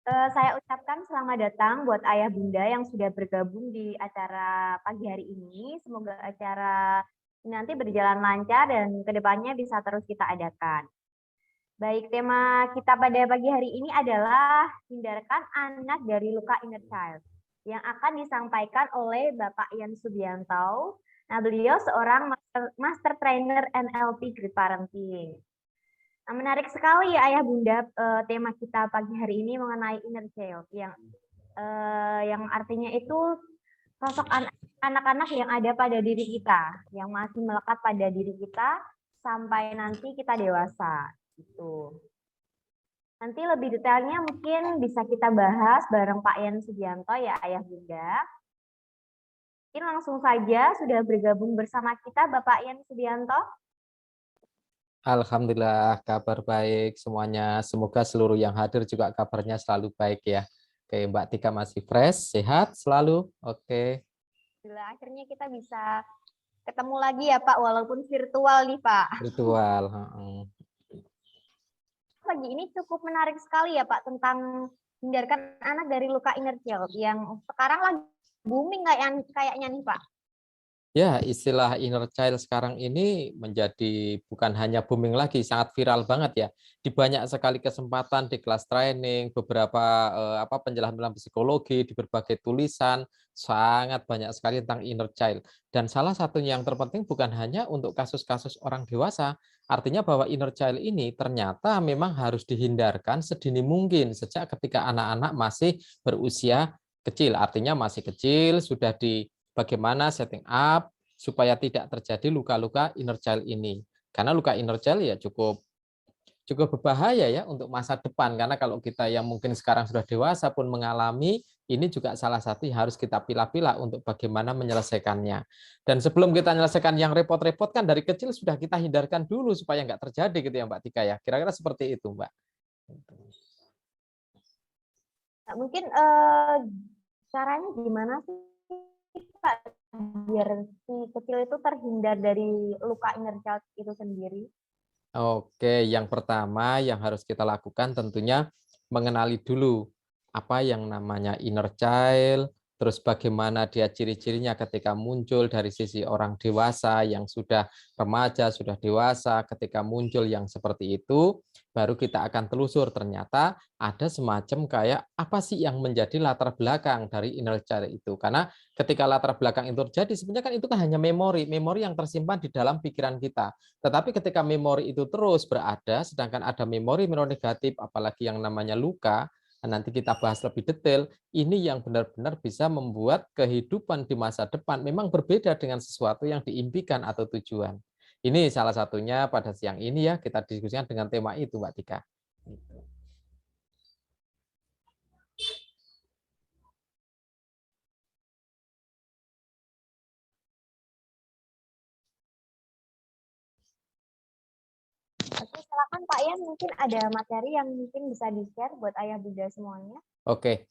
Saya ucapkan selamat datang buat ayah bunda yang sudah bergabung di acara pagi hari ini. Semoga acara ini nanti berjalan lancar dan kedepannya bisa terus kita adakan. Baik, tema kita pada pagi hari ini adalah hindarkan anak dari luka inner child yang akan disampaikan oleh Bapak Ian Subianto. Nah, beliau seorang master trainer NLP Great Parenting. Nah, menarik sekali ya ayah bunda, tema kita pagi hari ini mengenai inner child yang artinya itu sosok anak-anak yang ada pada diri kita, yang masih melekat pada diri kita sampai nanti kita dewasa. Gitu. Nanti lebih detailnya mungkin bisa kita bahas bareng Pak Ian Sugianto ya ayah bunda. Mungkin langsung saja sudah bergabung bersama kita Bapak Ian Sugianto. Alhamdulillah kabar baik semuanya. Semoga seluruh yang hadir juga kabarnya selalu baik ya. Oke, Mbak Tika masih fresh, sehat selalu. Oke. Alhamdulillah, akhirnya kita bisa ketemu lagi ya Pak, walaupun virtual nih Pak. Virtual. Pagi ini cukup menarik sekali ya Pak tentang hindarkan anak dari luka inner child yang sekarang lagi booming kayaknya nih Pak. Ya, istilah inner child sekarang ini menjadi bukan hanya booming lagi, sangat viral banget ya. Di banyak sekali kesempatan di kelas training, beberapa penjelasan psikologi, di berbagai tulisan, sangat banyak sekali tentang inner child. Dan salah satunya yang terpenting bukan hanya untuk kasus-kasus orang dewasa, artinya bahwa inner child ini ternyata memang harus dihindarkan sedini mungkin sejak ketika anak-anak masih berusia kecil, artinya masih kecil, sudah di bagaimana setting up supaya tidak terjadi luka-luka inner child ini. Karena luka inner child ya cukup berbahaya ya untuk masa depan. Karena kalau kita yang mungkin sekarang sudah dewasa pun mengalami, ini juga salah satu yang harus kita pilah-pilah untuk bagaimana menyelesaikannya. Dan sebelum kita menyelesaikan yang repot-repot kan dari kecil sudah kita hindarkan dulu supaya nggak terjadi gitu ya Mbak Tika ya. Kira-kira seperti itu Mbak. Mungkin caranya gimana sih Pak biar si kecil itu terhindar dari luka inner child itu sendiri? Oke, yang pertama yang harus kita lakukan tentunya mengenali dulu apa yang namanya inner child, terus bagaimana dia ciri-cirinya ketika muncul dari sisi orang dewasa yang sudah remaja, sudah dewasa, ketika muncul yang seperti itu, baru kita akan telusur ternyata ada semacam kayak apa sih yang menjadi latar belakang dari inner child itu. Karena ketika latar belakang itu terjadi, sebenarnya kan itu kan hanya memori, memori yang tersimpan di dalam pikiran kita. Tetapi ketika memori itu terus berada, sedangkan ada memori negatif, apalagi yang namanya luka, nanti kita bahas lebih detail, ini yang benar-benar bisa membuat kehidupan di masa depan memang berbeda dengan sesuatu yang diimpikan atau tujuan. Ini salah satunya pada siang ini ya, kita diskusikan dengan tema itu, Mbak Tika. Oke, silakan Pak Ian, mungkin ada materi yang mungkin bisa di-share buat ayah bunda semuanya. Oke,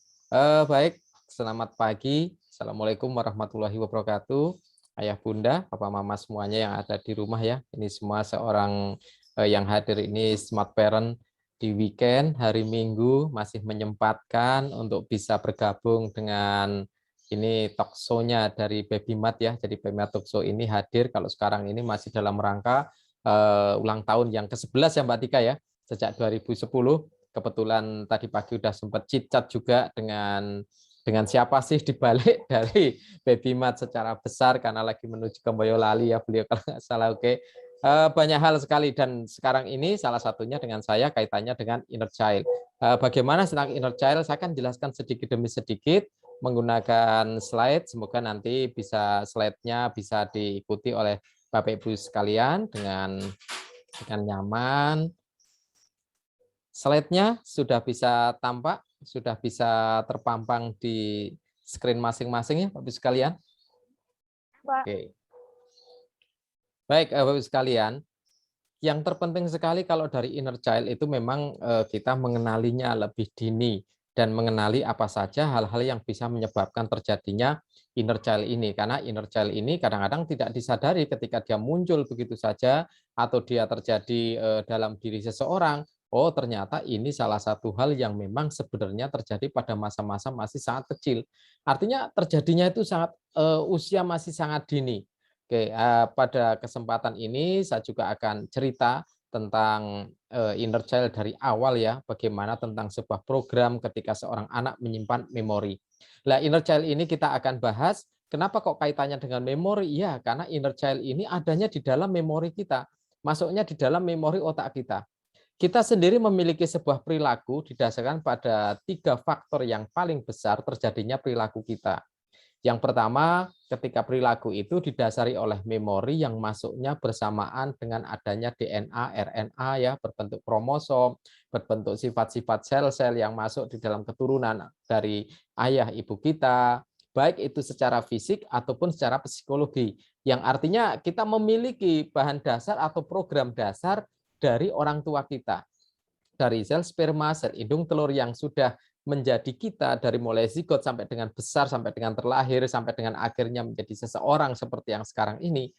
baik. Selamat pagi. Assalamualaikum warahmatullahi wabarakatuh. Ayah bunda, papa mama semuanya yang ada di rumah ya. Ini semua seorang yang hadir ini smart parent di weekend, hari Minggu masih menyempatkan untuk bisa bergabung dengan ini talk show-nya dari Babymat ya. Jadi Babymat Talk Show ini hadir kalau sekarang ini masih dalam rangka ulang tahun yang ke-11 ya Mbak Tika ya. Sejak 2010 kebetulan tadi pagi udah sempat chit-chat juga dengan siapa sih dibalik dari Babymat secara besar karena lagi menuju ke Boyolali ya beliau kalau nggak salah. Oke. Banyak hal sekali dan sekarang ini salah satunya dengan saya kaitannya dengan inner child. Bagaimana tentang inner child saya akan jelaskan sedikit demi sedikit menggunakan slide, semoga nanti bisa slide-nya bisa diikuti oleh Bapak Ibu sekalian dengan nyaman. Slide-nya sudah bisa tampak, sudah bisa terpampang di screen masing-masing ya, Bapak Ibu sekalian. Pak. Oke. Baik, Bapak Ibu sekalian, yang terpenting sekali kalau dari inner child itu memang kita mengenalinya lebih dini dan mengenali apa saja hal-hal yang bisa menyebabkan terjadinya inner child ini. Karena inner child ini kadang-kadang tidak disadari ketika dia muncul begitu saja atau dia terjadi dalam diri seseorang, oh ternyata ini salah satu hal yang memang sebenarnya terjadi pada masa-masa masih sangat kecil. Artinya terjadinya itu usia masih sangat dini. Oke, pada kesempatan ini saya juga akan cerita tentang inner child dari awal ya, bagaimana tentang sebuah program ketika seorang anak menyimpan memori. Nah, inner child ini kita akan bahas, kenapa kok kaitannya dengan memori? Ya, karena inner child ini adanya di dalam memori kita, masuknya di dalam memori otak kita. Kita sendiri memiliki sebuah perilaku didasarkan pada 3 faktor yang paling besar terjadinya perilaku kita. Yang pertama, ketika perilaku itu didasari oleh memori yang masuknya bersamaan dengan adanya DNA, RNA ya, berbentuk kromosom, berbentuk sifat-sifat sel-sel yang masuk di dalam keturunan dari ayah ibu kita, baik itu secara fisik ataupun secara psikologi. Yang artinya kita memiliki bahan dasar atau program dasar dari orang tua kita, dari sel sperma, sel indung telur yang sudah menjadi kita dari mulai zigot sampai dengan besar, sampai dengan terlahir, sampai dengan akhirnya menjadi seseorang seperti yang sekarang ini,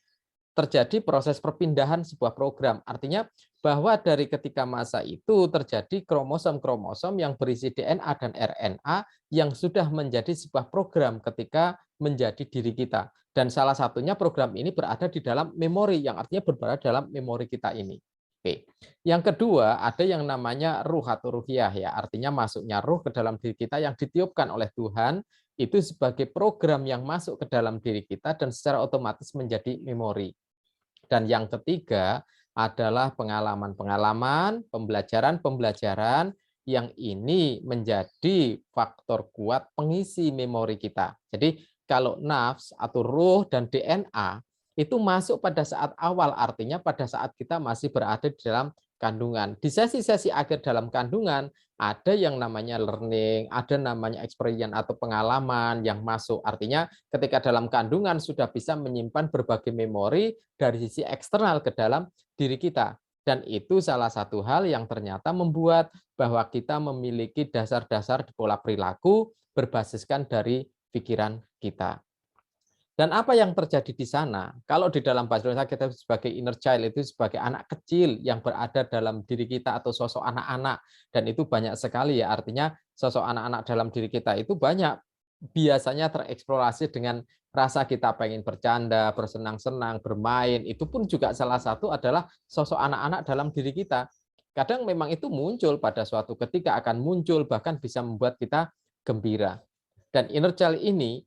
terjadi proses perpindahan sebuah program. Artinya bahwa dari ketika masa itu terjadi kromosom-kromosom yang berisi DNA dan RNA yang sudah menjadi sebuah program ketika menjadi diri kita. Dan salah satunya program ini berada di dalam memori, yang artinya berada dalam memori kita ini. Oke. Yang kedua, ada yang namanya ruh atau ruhiyah ya, artinya masuknya ruh ke dalam diri kita yang ditiupkan oleh Tuhan, itu sebagai program yang masuk ke dalam diri kita dan secara otomatis menjadi memori. Dan yang ketiga adalah pengalaman-pengalaman, pembelajaran-pembelajaran yang ini menjadi faktor kuat pengisi memori kita. Jadi kalau nafs atau ruh dan DNA itu masuk pada saat awal, artinya pada saat kita masih berada di dalam kandungan. Di sesi-sesi akhir dalam kandungan, ada yang namanya learning, ada namanya experience atau pengalaman yang masuk. Artinya ketika dalam kandungan sudah bisa menyimpan berbagai memori dari sisi eksternal ke dalam diri kita. Dan itu salah satu hal yang ternyata membuat bahwa kita memiliki dasar-dasar di pola perilaku berbasiskan dari pikiran kita. Dan apa yang terjadi di sana? Kalau di dalam bahasa Indonesia kita sebagai inner child itu sebagai anak kecil yang berada dalam diri kita atau sosok anak-anak. Dan itu banyak sekali ya, artinya sosok anak-anak dalam diri kita itu banyak biasanya tereksplorasi dengan rasa kita pengen bercanda, bersenang-senang, bermain. Itu pun juga salah satu adalah sosok anak-anak dalam diri kita. Kadang memang itu muncul pada suatu ketika akan muncul, bahkan bisa membuat kita gembira. Dan inner child ini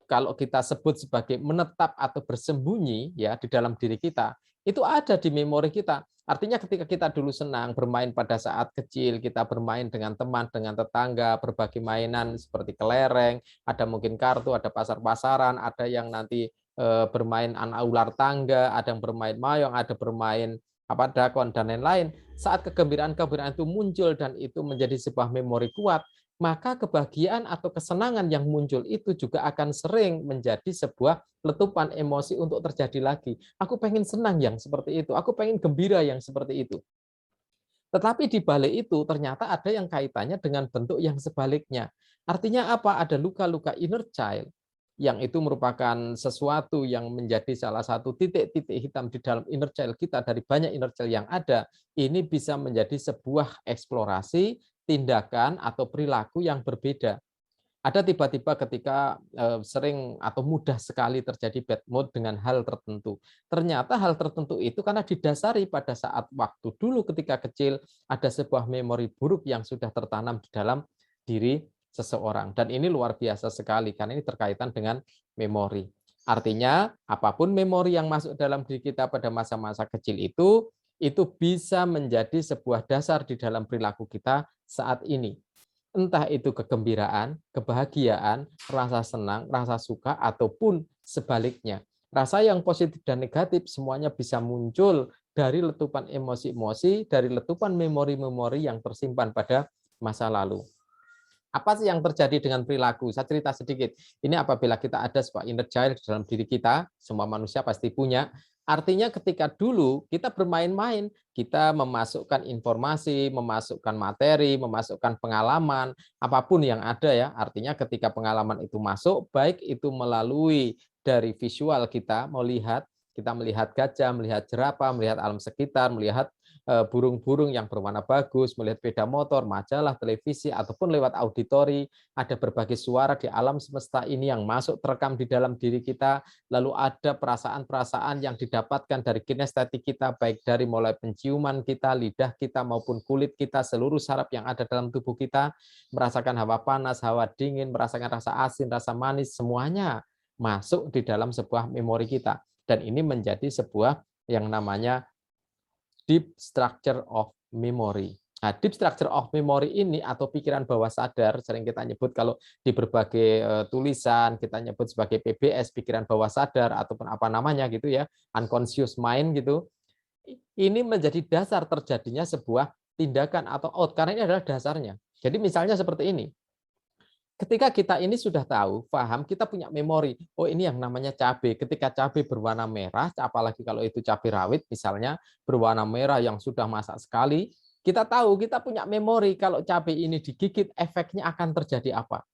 kalau kita sebut sebagai menetap atau bersembunyi ya di dalam diri kita, itu ada di memori kita. Artinya ketika kita dulu senang bermain pada saat kecil, kita bermain dengan teman, dengan tetangga, berbagai mainan seperti kelereng, ada mungkin kartu, ada pasar-pasaran, ada yang nanti bermain anak ular tangga, ada yang bermain mayong, ada bermain apa dakon dan lain-lain. Saat kegembiraan-kegembiraan itu muncul dan itu menjadi sebuah memori kuat, maka kebahagiaan atau kesenangan yang muncul itu juga akan sering menjadi sebuah letupan emosi untuk terjadi lagi. Aku pengen senang yang seperti itu, aku pengen gembira yang seperti itu. Tetapi di balik itu ternyata ada yang kaitannya dengan bentuk yang sebaliknya. Artinya apa? Ada luka-luka inner child yang itu merupakan sesuatu yang menjadi salah satu titik-titik hitam di dalam inner child kita dari banyak inner child yang ada. Ini bisa menjadi sebuah eksplorasi tindakan atau perilaku yang berbeda. Ada tiba-tiba ketika sering atau mudah sekali terjadi bad mood dengan hal tertentu. Ternyata hal tertentu itu karena didasari pada saat waktu dulu ketika kecil ada sebuah memori buruk yang sudah tertanam di dalam diri seseorang. Dan ini luar biasa sekali karena ini terkaitan dengan memori. Artinya apapun memori yang masuk dalam diri kita pada masa-masa kecil itu bisa menjadi sebuah dasar di dalam perilaku kita saat ini. Entah itu kegembiraan, kebahagiaan, rasa senang, rasa suka, ataupun sebaliknya. Rasa yang positif dan negatif semuanya bisa muncul dari letupan emosi-emosi, dari letupan memori-memori yang tersimpan pada masa lalu. Apa sih yang terjadi dengan perilaku? Saya cerita sedikit. Ini apabila kita ada sebuah inner child dalam diri kita, semua manusia pasti punya. Artinya ketika dulu kita bermain-main, kita memasukkan informasi, memasukkan materi, memasukkan pengalaman, apapun yang ada ya. Artinya ketika pengalaman itu masuk, baik itu melalui dari visual kita melihat, kita melihat gajah, melihat jerapah, melihat alam sekitar, melihat burung-burung yang berwarna bagus, melihat sepeda motor, majalah, televisi, ataupun lewat auditori, ada berbagai suara di alam semesta ini yang masuk terekam di dalam diri kita, lalu ada perasaan-perasaan yang didapatkan dari kinestetik kita, baik dari mulai penciuman kita, lidah kita, maupun kulit kita, seluruh saraf yang ada dalam tubuh kita, merasakan hawa panas, hawa dingin, merasakan rasa asin, rasa manis, semuanya masuk di dalam sebuah memori kita. Dan ini menjadi sebuah yang namanya deep structure of memory. Nah, deep structure of memory ini atau pikiran bawah sadar, sering kita nyebut kalau di berbagai tulisan, kita nyebut sebagai PBS, pikiran bawah sadar, ataupun apa namanya gitu ya, unconscious mind gitu. Ini menjadi dasar terjadinya sebuah tindakan atau out, karena ini adalah dasarnya. Jadi misalnya seperti ini, ketika kita ini sudah tahu, paham, kita punya memori. Oh, ini yang namanya cabai. Ketika cabai berwarna merah, apalagi kalau itu cabai rawit misalnya, berwarna merah yang sudah masak sekali, kita tahu, kita punya memori kalau cabai ini digigit, efeknya akan terjadi apa.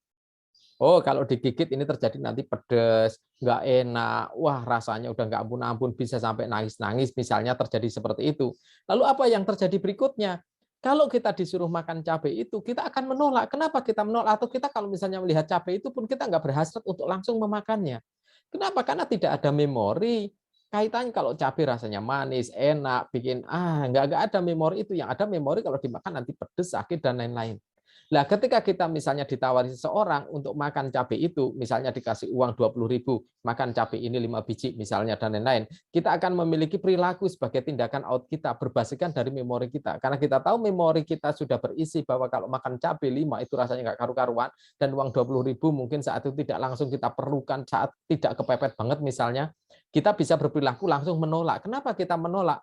Oh, kalau digigit ini terjadi nanti pedas, nggak enak, wah rasanya udah nggak ampun-ampun, bisa sampai nangis-nangis, misalnya terjadi seperti itu. Lalu apa yang terjadi berikutnya? Kalau kita disuruh makan cabai itu, kita akan menolak. Kenapa kita menolak? Atau kita kalau misalnya melihat cabai itu pun kita nggak berhasrat untuk langsung memakannya. Kenapa? Karena tidak ada memori. Kaitannya kalau cabai rasanya manis, enak, bikin nggak ada memori itu. Yang ada memori kalau dimakan nanti pedes, sakit, dan lain-lain. Nah, ketika kita misalnya ditawari seseorang untuk makan cabai itu, misalnya dikasih uang 20.000, makan cabai ini 5 biji misalnya dan lain-lain, kita akan memiliki perilaku sebagai tindakan out kita berbasiskan dari memori kita. Karena kita tahu memori kita sudah berisi bahwa kalau makan cabai 5 itu rasanya nggak karu-karuan dan uang 20.000 mungkin saat itu tidak langsung kita perlukan saat tidak kepepet banget misalnya, kita bisa berperilaku langsung menolak. Kenapa kita menolak?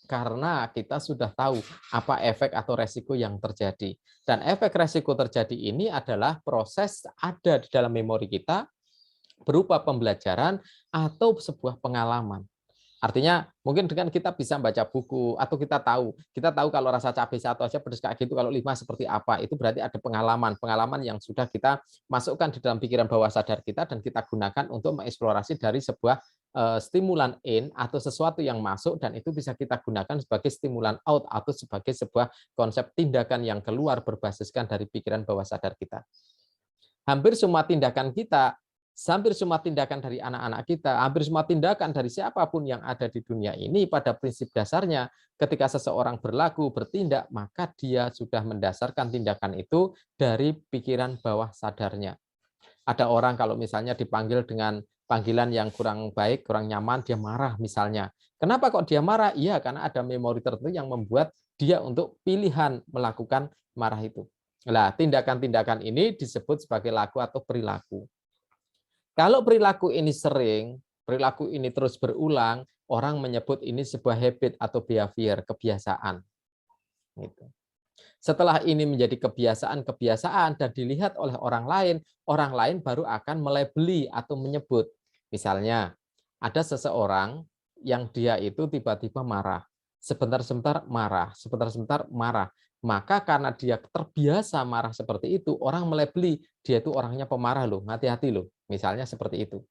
Karena kita sudah tahu apa efek atau resiko yang terjadi. Dan efek resiko terjadi ini adalah proses ada di dalam memori kita berupa pembelajaran atau sebuah pengalaman. Artinya mungkin dengan kita bisa baca buku atau kita tahu kalau rasa cabai satu aja pedas kayak gitu, kalau 5 seperti apa, itu berarti ada pengalaman yang sudah kita masukkan di dalam pikiran bawah sadar kita dan kita gunakan untuk mengeksplorasi dari sebuah stimulan in atau sesuatu yang masuk dan itu bisa kita gunakan sebagai stimulan out atau sebagai sebuah konsep tindakan yang keluar berbasiskan dari pikiran bawah sadar kita. Hampir semua tindakan kita, hampir semua tindakan dari anak-anak kita, hampir semua tindakan dari siapapun yang ada di dunia ini pada prinsip dasarnya ketika seseorang berlaku, bertindak, maka dia sudah mendasarkan tindakan itu dari pikiran bawah sadarnya. Ada orang kalau misalnya dipanggil dengan panggilan yang kurang baik, kurang nyaman, dia marah misalnya. Kenapa kok dia marah? Iya, karena ada memori tertentu yang membuat dia untuk pilihan melakukan marah itu. Nah, tindakan-tindakan ini disebut sebagai laku atau perilaku. Kalau perilaku ini sering, perilaku ini terus berulang, orang menyebut ini sebuah habit atau behavior, kebiasaan. Gitu. Setelah ini menjadi kebiasaan-kebiasaan dan dilihat oleh orang lain baru akan melabeli atau menyebut. Misalnya, ada seseorang yang dia itu tiba-tiba marah, sebentar-sebentar marah, sebentar-sebentar marah. Maka karena dia terbiasa marah seperti itu, orang melabeli dia itu orangnya pemarah loh, hati-hati loh. Misalnya seperti itu.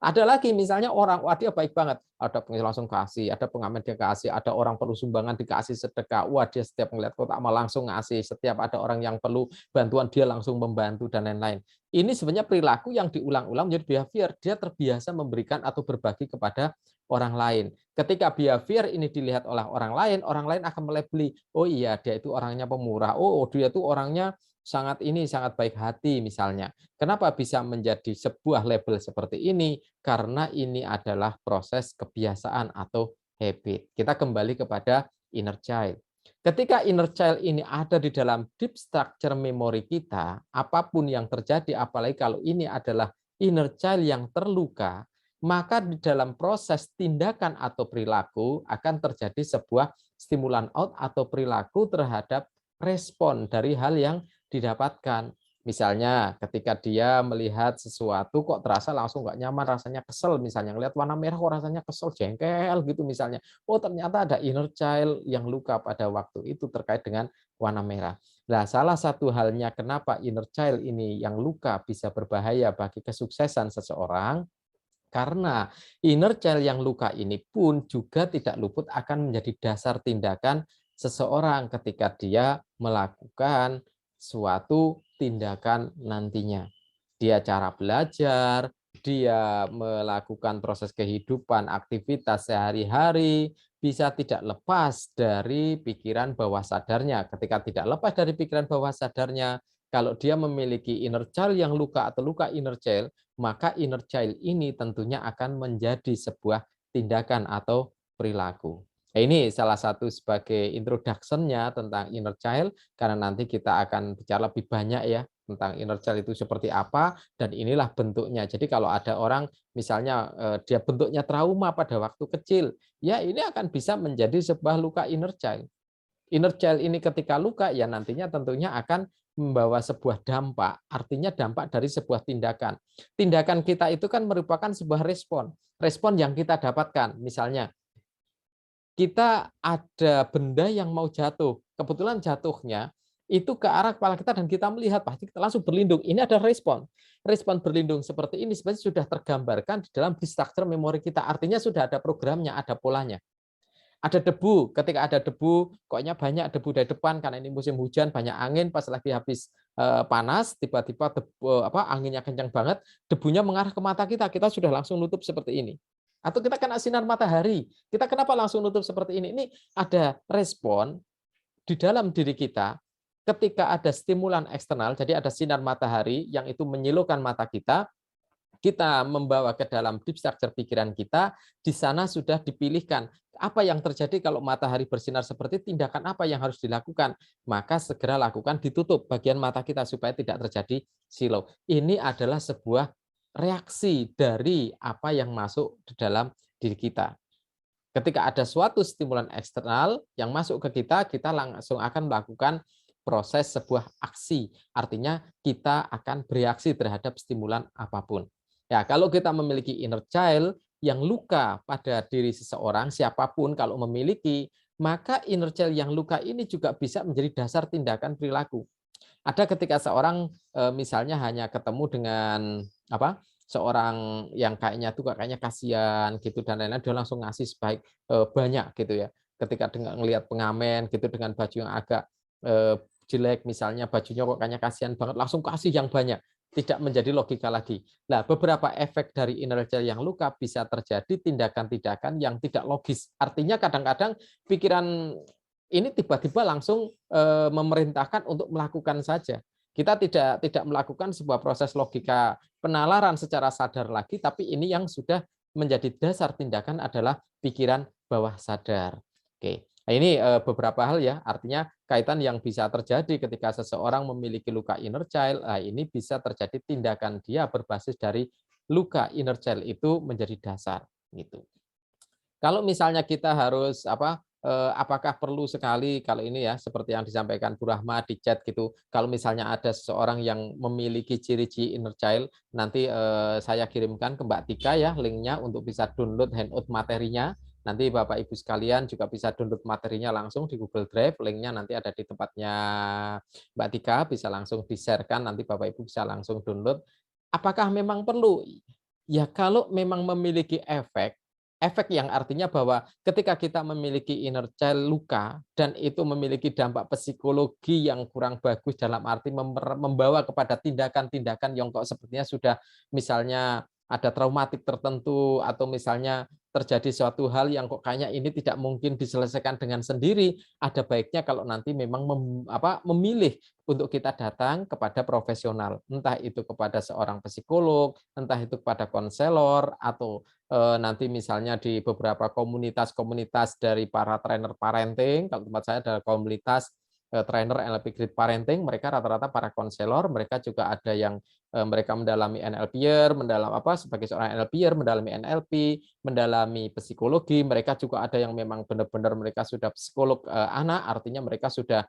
Ada lagi misalnya orang, wah dia baik banget, ada pengen langsung kasih, ada pengamen dia kasih, ada orang perlu sumbangan dikasih sedekah, wah dia setiap melihat kotak amal langsung ngasih, setiap ada orang yang perlu bantuan dia langsung membantu dan lain-lain. Ini sebenarnya perilaku yang diulang-ulang menjadi behavior, dia terbiasa memberikan atau berbagi kepada orang lain. Ketika behavior ini dilihat oleh orang lain akan melabeli, oh iya dia itu orangnya pemurah, oh dia itu orangnya sangat baik hati misalnya. Kenapa bisa menjadi sebuah label seperti ini? Karena ini adalah proses kebiasaan atau habit. Kita kembali kepada inner child. Ketika inner child ini ada di dalam deep structure memory kita, apapun yang terjadi, apalagi kalau ini adalah inner child yang terluka, maka di dalam proses tindakan atau perilaku akan terjadi sebuah stimulan out atau perilaku terhadap respon dari hal yang didapatkan. Misalnya ketika dia melihat sesuatu kok terasa langsung nggak nyaman, rasanya kesel misalnya, ngelihat warna merah kok rasanya kesel, jengkel gitu misalnya. Oh ternyata ada inner child yang luka pada waktu itu terkait dengan warna merah. Nah, salah satu halnya kenapa inner child ini yang luka bisa berbahaya bagi kesuksesan seseorang, Karena inner child yang luka ini pun juga tidak luput akan menjadi dasar tindakan seseorang ketika dia melakukan suatu tindakan nantinya. Dia cara belajar, dia melakukan proses kehidupan, aktivitas sehari-hari, bisa tidak lepas dari pikiran bawah sadarnya. Ketika tidak lepas dari pikiran bawah sadarnya, kalau dia memiliki inner child yang luka atau luka inner child, maka inner child ini tentunya akan menjadi sebuah tindakan atau perilaku. Nah, ini salah satu sebagai introduction-nya tentang inner child, karena nanti kita akan bicara lebih banyak ya tentang inner child itu seperti apa, dan inilah bentuknya. Jadi kalau ada orang misalnya dia bentuknya trauma pada waktu kecil, ya ini akan bisa menjadi sebuah luka inner child. Inner child ini ketika luka, ya nantinya tentunya akan membawa sebuah dampak, artinya dampak dari sebuah tindakan. Tindakan kita itu kan merupakan sebuah respon yang kita dapatkan. Misalnya, kita ada benda yang mau jatuh, kebetulan jatuhnya itu ke arah kepala kita dan kita melihat, pasti kita langsung berlindung. Ini ada respon. Respon berlindung seperti ini sebenarnya sudah tergambarkan di dalam structure memori kita. Artinya sudah ada programnya, ada polanya. Ada debu, ketika ada debu, koknya banyak debu dari depan karena ini musim hujan, banyak angin, pas lagi habis panas, tiba-tiba anginnya kencang banget, debunya mengarah ke mata kita sudah langsung nutup seperti ini. Atau kita kena sinar matahari, kita kenapa langsung nutup seperti ini? Ini ada respon di dalam diri kita ketika ada stimulan eksternal, jadi ada sinar matahari yang itu menyilaukan mata kita membawa ke dalam deep structure pikiran kita, di sana sudah dipilihkan apa yang terjadi kalau matahari bersinar seperti tindakan apa yang harus dilakukan. Maka segera lakukan, ditutup bagian mata kita supaya tidak terjadi silau. Ini adalah sebuah reaksi dari apa yang masuk di dalam diri kita. Ketika ada suatu stimulan eksternal yang masuk ke kita langsung akan melakukan proses sebuah aksi. Artinya kita akan bereaksi terhadap stimulan apapun. Ya, kalau kita memiliki inner child yang luka pada diri seseorang, siapapun kalau memiliki, maka inner child yang luka ini juga bisa menjadi dasar tindakan perilaku. Ada ketika seorang misalnya hanya ketemu dengan seorang yang kayaknya kasihan gitu dan lain-lain, dia langsung ngasih sebaik banyak gitu ya. Ketika dengan ngelihat pengamen gitu dengan baju yang agak jelek misalnya, bajunya kok kayaknya kasihan banget, langsung kasih yang banyak. Tidak menjadi logika lagi. Nah, beberapa efek dari inner child yang luka bisa terjadi tindakan-tindakan yang tidak logis. Artinya kadang-kadang pikiran ini tiba-tiba langsung memerintahkan untuk melakukan saja. Kita tidak melakukan sebuah proses logika penalaran secara sadar lagi, tapi ini yang sudah menjadi dasar tindakan adalah pikiran bawah sadar. Oke. Nah, ini beberapa hal ya, artinya kaitan yang bisa terjadi ketika seseorang memiliki luka inner child, nah ini bisa terjadi tindakan dia berbasis dari luka inner child itu menjadi dasar gitu. Kalau misalnya kita harus apakah perlu sekali kalau ini ya seperti yang disampaikan Bu Rahma di chat gitu, kalau misalnya ada seseorang yang memiliki ciri-ciri inner child, nanti saya kirimkan ke Mbak Tika ya linknya untuk bisa download handout materinya. Nanti Bapak Ibu sekalian juga bisa download materinya langsung di Google Drive, linknya nanti ada di tempatnya Mbak Tika, bisa langsung di-share-kan, nanti Bapak Ibu bisa langsung download. Apakah memang perlu? Ya kalau memang memiliki efek yang artinya bahwa ketika kita memiliki inner child luka dan itu memiliki dampak psikologi yang kurang bagus dalam arti membawa kepada tindakan-tindakan yang kok sepertinya sudah misalnya ada traumatik tertentu atau misalnya terjadi suatu hal yang kok kayaknya ini tidak mungkin diselesaikan dengan sendiri, ada baiknya kalau nanti memang memilih untuk kita datang kepada profesional, entah itu kepada seorang psikolog, entah itu kepada konselor, atau nanti misalnya di beberapa komunitas-komunitas dari para trainer parenting, kalau tempat saya ada komunitas trainer NLP Grid Parenting, mereka rata-rata para konselor, mereka juga ada yang mereka mendalami NLPer, sebagai seorang NLPer, mendalami NLP, mendalami psikologi, mereka juga ada yang memang benar-benar mereka sudah psikolog anak, artinya mereka sudah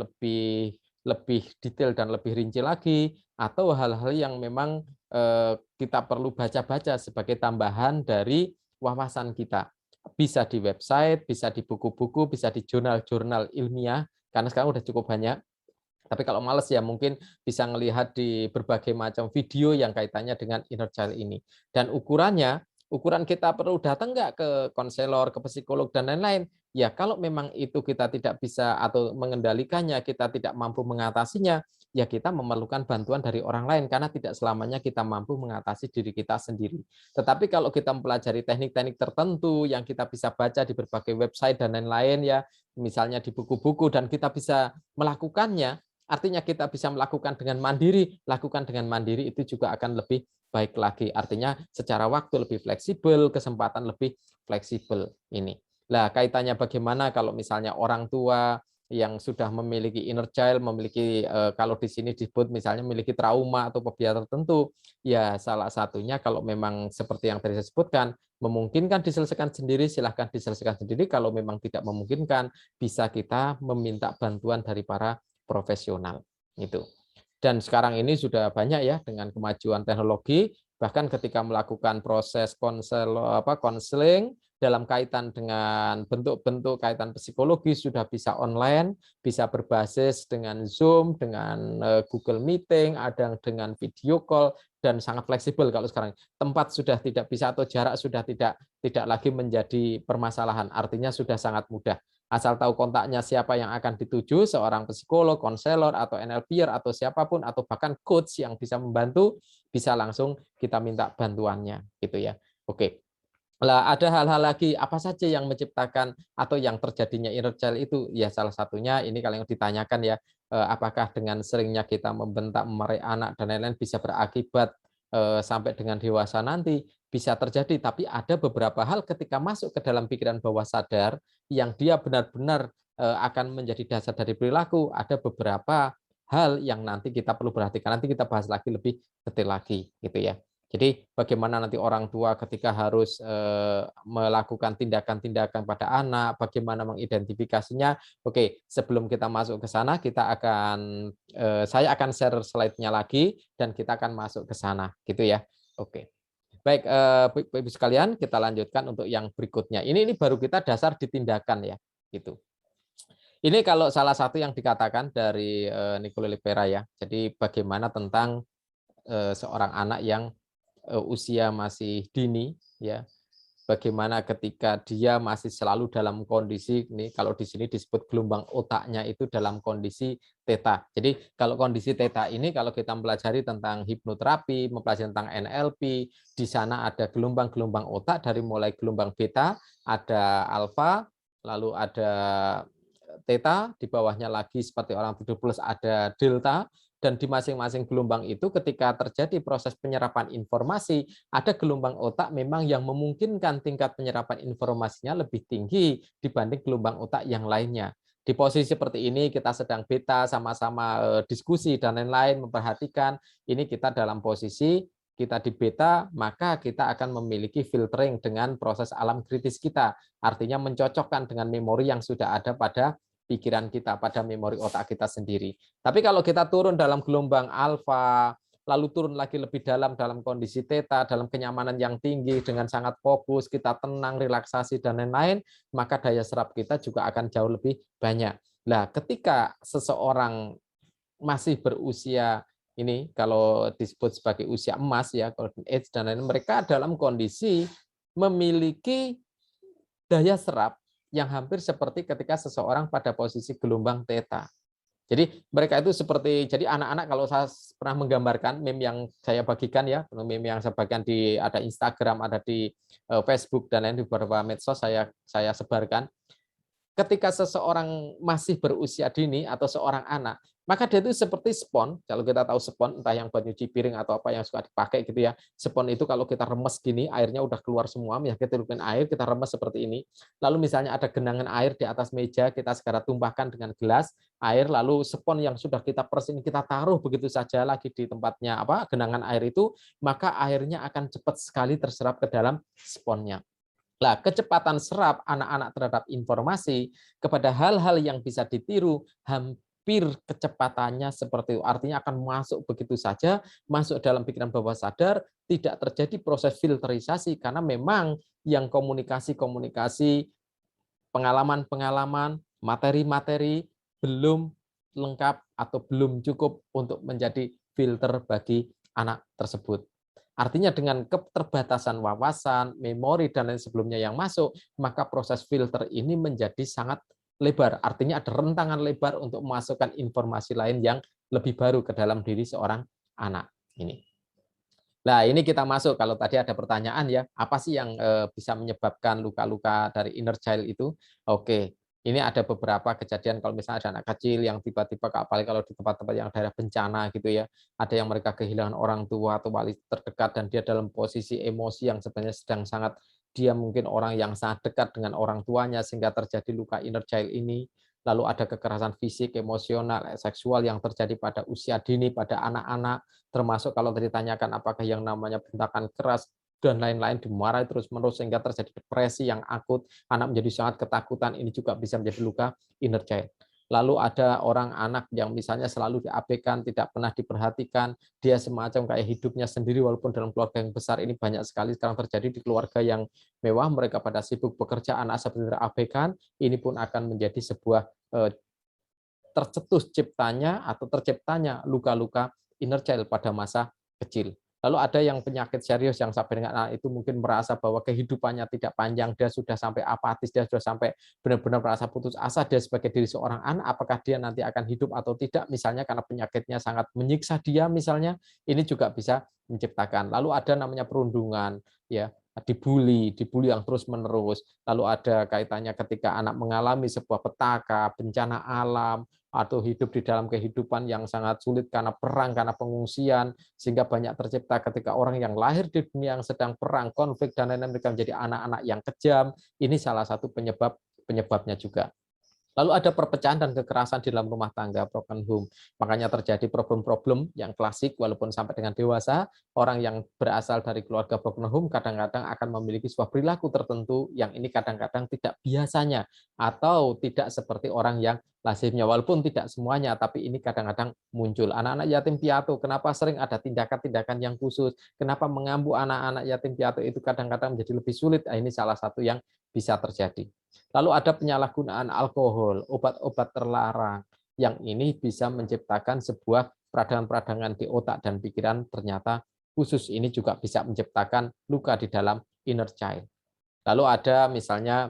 lebih lebih detail dan lebih rinci lagi, atau hal-hal yang memang kita perlu baca-baca sebagai tambahan dari wawasan kita. Bisa di website, bisa di buku-buku, bisa di jurnal-jurnal ilmiah, karena sekarang udah cukup banyak. Tapi kalau males ya mungkin bisa ngelihat di berbagai macam video yang kaitannya dengan inner child ini. Dan ukuran kita perlu datang nggak ke konselor, ke psikolog, dan lain-lain. Ya kalau memang itu kita tidak bisa atau mengendalikannya, kita tidak mampu mengatasinya, ya kita memerlukan bantuan dari orang lain karena tidak selamanya kita mampu mengatasi diri kita sendiri. Tetapi kalau kita mempelajari teknik-teknik tertentu yang kita bisa baca di berbagai website dan lain-lain ya, misalnya di buku-buku dan kita bisa melakukannya, artinya kita bisa melakukan dengan mandiri, lakukan dengan mandiri itu juga akan lebih baik lagi. Artinya secara waktu lebih fleksibel, kesempatan lebih fleksibel ini. Nah, kaitannya bagaimana kalau misalnya orang tua yang sudah memiliki inner child, memiliki kalau di sini disebut misalnya memiliki trauma atau fobia tertentu, ya salah satunya kalau memang seperti yang tadi saya sebutkan, memungkinkan diselesaikan sendiri, silahkan diselesaikan sendiri. Kalau memang tidak memungkinkan, bisa kita meminta bantuan dari para profesional itu. Dan sekarang ini sudah banyak ya dengan kemajuan teknologi, bahkan ketika melakukan proses konseling dalam kaitan dengan bentuk-bentuk kaitan psikologi sudah bisa online, bisa berbasis dengan Zoom, dengan Google Meeting, ada dengan video call, dan sangat fleksibel kalau sekarang. Tempat sudah tidak bisa atau jarak sudah tidak lagi menjadi permasalahan, artinya sudah sangat mudah. Asal tahu kontaknya siapa yang akan dituju, seorang psikolog, konselor, atau NLPer, atau siapapun, atau bahkan coach yang bisa membantu, bisa langsung kita minta bantuannya, gitu ya. Oke. Lah ada hal-hal lagi apa saja yang menciptakan atau yang terjadinya inner child itu? Ya salah satunya ini kalau yang ditanyakan ya, apakah dengan seringnya kita membentak, memarahi anak dan lain-lain bisa berakibat sampai dengan dewasa nanti? Bisa terjadi, tapi ada beberapa hal ketika masuk ke dalam pikiran bawah sadar yang dia benar-benar akan menjadi dasar dari perilaku, ada beberapa hal yang nanti kita perlu perhatikan. Nanti kita bahas lagi lebih detail lagi gitu ya. Jadi bagaimana nanti orang tua ketika harus melakukan tindakan-tindakan pada anak, bagaimana mengidentifikasinya. Oke, sebelum kita masuk ke sana, saya akan share slide-nya lagi dan kita akan masuk ke sana, gitu ya. Oke. Baik, Ibu sekalian, kita lanjutkan untuk yang berikutnya. Ini baru kita dasar di tindakan ya, gitu. Ini kalau salah satu yang dikatakan dari Nicole Libera ya. Jadi bagaimana tentang seorang anak yang usia masih dini ya, bagaimana ketika dia masih selalu dalam kondisi ini, kalau di sini disebut gelombang otaknya itu dalam kondisi theta. Jadi kalau kondisi theta ini kalau kita mempelajari tentang hipnoterapi, mempelajari tentang NLP, di sana ada gelombang-gelombang otak dari mulai gelombang beta, ada alfa, lalu ada theta, di bawahnya lagi seperti orang tidur plus ada delta, dan di masing-masing gelombang itu ketika terjadi proses penyerapan informasi, ada gelombang otak memang yang memungkinkan tingkat penyerapan informasinya lebih tinggi dibanding gelombang otak yang lainnya. Di posisi seperti ini kita sedang beta, sama-sama diskusi dan lain-lain, memperhatikan ini kita dalam posisi kita di beta, maka kita akan memiliki filtering dengan proses alam kritis kita. Artinya mencocokkan dengan memori yang sudah ada pada pikiran kita, pada memori otak kita sendiri. Tapi kalau kita turun dalam gelombang alfa, lalu turun lagi lebih dalam kondisi theta, dalam kenyamanan yang tinggi, dengan sangat fokus, kita tenang, relaksasi, dan lain-lain, maka daya serap kita juga akan jauh lebih banyak. Nah, ketika seseorang masih berusia ini, kalau disebut sebagai usia emas, ya, golden age, dan lain-lain, mereka dalam kondisi memiliki daya serap yang hampir seperti ketika seseorang pada posisi gelombang theta. Jadi mereka itu seperti, jadi anak-anak kalau saya pernah menggambarkan meme yang saya bagikan ya, meme yang saya bagikan di ada Instagram, ada di Facebook dan lain di beberapa medsos saya sebarkan. Ketika seseorang masih berusia dini atau seorang anak, maka dia itu seperti spons. Kalau kita tahu spons, entah yang buat nyuci piring atau apa yang suka dipakai gitu ya. Spons itu kalau kita remes gini, airnya udah keluar semua, misalnya kita tiupin air, kita remes seperti ini. Lalu misalnya ada genangan air di atas meja, kita segera tumpahkan dengan gelas air, lalu spons yang sudah kita persin, kita taruh begitu saja lagi di tempatnya genangan air itu, maka airnya akan cepat sekali terserap ke dalam sponsnya. Nah, kecepatan serap anak-anak terhadap informasi kepada hal-hal yang bisa ditiru hampir kecepatannya seperti itu. Artinya akan masuk begitu saja, masuk dalam pikiran bawah sadar, tidak terjadi proses filterisasi karena memang yang komunikasi-komunikasi, pengalaman-pengalaman, materi-materi belum lengkap atau belum cukup untuk menjadi filter bagi anak tersebut. Artinya dengan keterbatasan wawasan, memori, dan lain sebelumnya yang masuk, maka proses filter ini menjadi sangat lebar. Artinya ada rentangan lebar untuk memasukkan informasi lain yang lebih baru ke dalam diri seorang anak. Ini. Nah, ini kita masuk kalau tadi ada pertanyaan ya, apa sih yang bisa menyebabkan luka-luka dari inner child itu? Oke, ini ada beberapa kejadian kalau misalnya ada anak kecil yang tiba-tiba, apalagi kalau di tempat-tempat yang daerah bencana gitu ya, ada yang mereka kehilangan orang tua atau wali terdekat dan dia dalam posisi emosi yang sebenarnya sedang sangat, dia mungkin orang yang sangat dekat dengan orang tuanya sehingga terjadi luka inner child ini. Lalu ada kekerasan fisik, emosional, seksual yang terjadi pada usia dini, pada anak-anak, termasuk kalau ditanyakan apakah yang namanya bentakan keras dan lain-lain, dimarahi terus-menerus sehingga terjadi depresi yang akut, anak menjadi sangat ketakutan, ini juga bisa menjadi luka inner child. Lalu ada orang anak yang misalnya selalu diabaikan, tidak pernah diperhatikan, dia semacam kayak hidupnya sendiri walaupun dalam keluarga yang besar. Ini banyak sekali sekarang terjadi di keluarga yang mewah, mereka pada sibuk bekerja, anak seperti terabaikan, ini pun akan menjadi sebuah tercetus ciptanya atau terciptanya luka-luka inner child pada masa kecil. Lalu ada yang penyakit serius yang sampai dengan anak itu mungkin merasa bahwa kehidupannya tidak panjang, dia sudah sampai apatis, dia sudah sampai benar-benar merasa putus asa dia sebagai diri seorang anak, apakah dia nanti akan hidup atau tidak, misalnya karena penyakitnya sangat menyiksa dia misalnya, ini juga bisa menciptakan. Lalu ada namanya perundungan, ya, dibully yang terus-menerus. Lalu ada kaitannya ketika anak mengalami sebuah petaka, bencana alam, atau hidup di dalam kehidupan yang sangat sulit karena perang, karena pengungsian, sehingga banyak tercipta ketika orang yang lahir di dunia yang sedang perang, konflik, dan lain-lain, mereka menjadi anak-anak yang kejam. Ini salah satu penyebabnya juga. Lalu ada perpecahan dan kekerasan di dalam rumah tangga, broken home. Makanya terjadi problem-problem yang klasik walaupun sampai dengan dewasa, orang yang berasal dari keluarga broken home kadang-kadang akan memiliki sebuah perilaku tertentu yang ini kadang-kadang tidak biasanya atau tidak seperti orang yang lazimnya. Walaupun tidak semuanya, tapi ini kadang-kadang muncul. Anak-anak yatim piatu, kenapa sering ada tindakan-tindakan yang khusus? Kenapa mengambu anak-anak yatim piatu itu kadang-kadang menjadi lebih sulit? Nah, ini salah satu yang bisa terjadi. Lalu ada penyalahgunaan alkohol, obat-obat terlarang, yang ini bisa menciptakan sebuah peradangan-peradangan di otak dan pikiran ternyata khusus. Ini juga bisa menciptakan luka di dalam inner child. Lalu ada misalnya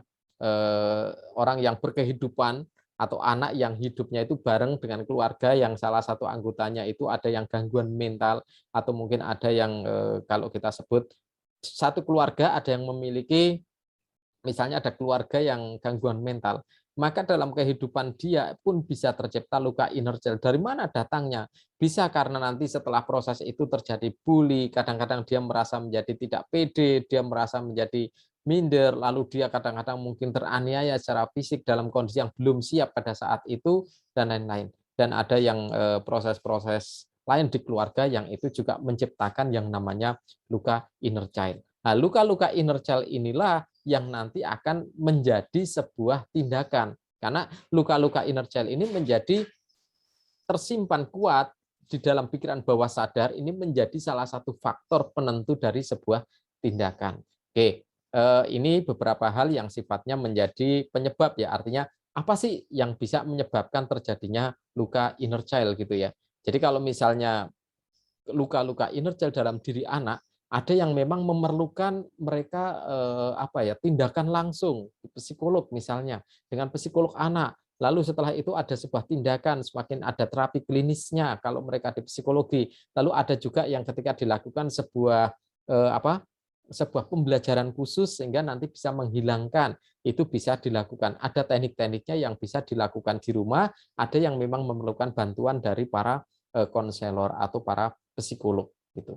orang yang berkehidupan atau anak yang hidupnya itu bareng dengan keluarga yang salah satu anggotanya itu ada yang gangguan mental atau mungkin ada yang kalau kita sebut satu keluarga ada yang memiliki misalnya ada keluarga yang gangguan mental, maka dalam kehidupan dia pun bisa tercipta luka inner child. Dari mana datangnya? Bisa karena nanti setelah proses itu terjadi bully, kadang-kadang dia merasa menjadi tidak pede, dia merasa menjadi minder, lalu dia kadang-kadang mungkin teraniaya secara fisik dalam kondisi yang belum siap pada saat itu, dan lain-lain. Dan ada yang proses-proses lain di keluarga yang itu juga menciptakan yang namanya luka inner child. Nah, luka-luka inner child inilah yang nanti akan menjadi sebuah tindakan. Karena luka-luka inner child ini menjadi tersimpan kuat di dalam pikiran bawah sadar, ini menjadi salah satu faktor penentu dari sebuah tindakan. Oke, ini beberapa hal yang sifatnya menjadi penyebab ya, artinya apa sih yang bisa menyebabkan terjadinya luka inner child gitu ya. Jadi kalau misalnya luka-luka inner child dalam diri anak, ada yang memang memerlukan mereka tindakan langsung psikolog misalnya dengan psikolog anak. Lalu setelah itu ada sebuah tindakan, semakin ada terapi klinisnya kalau mereka di psikologi. Lalu ada juga yang ketika dilakukan sebuah pembelajaran khusus sehingga nanti bisa menghilangkan, itu bisa dilakukan. Ada teknik-tekniknya yang bisa dilakukan di rumah, ada yang memang memerlukan bantuan dari para konselor atau para psikolog gitu.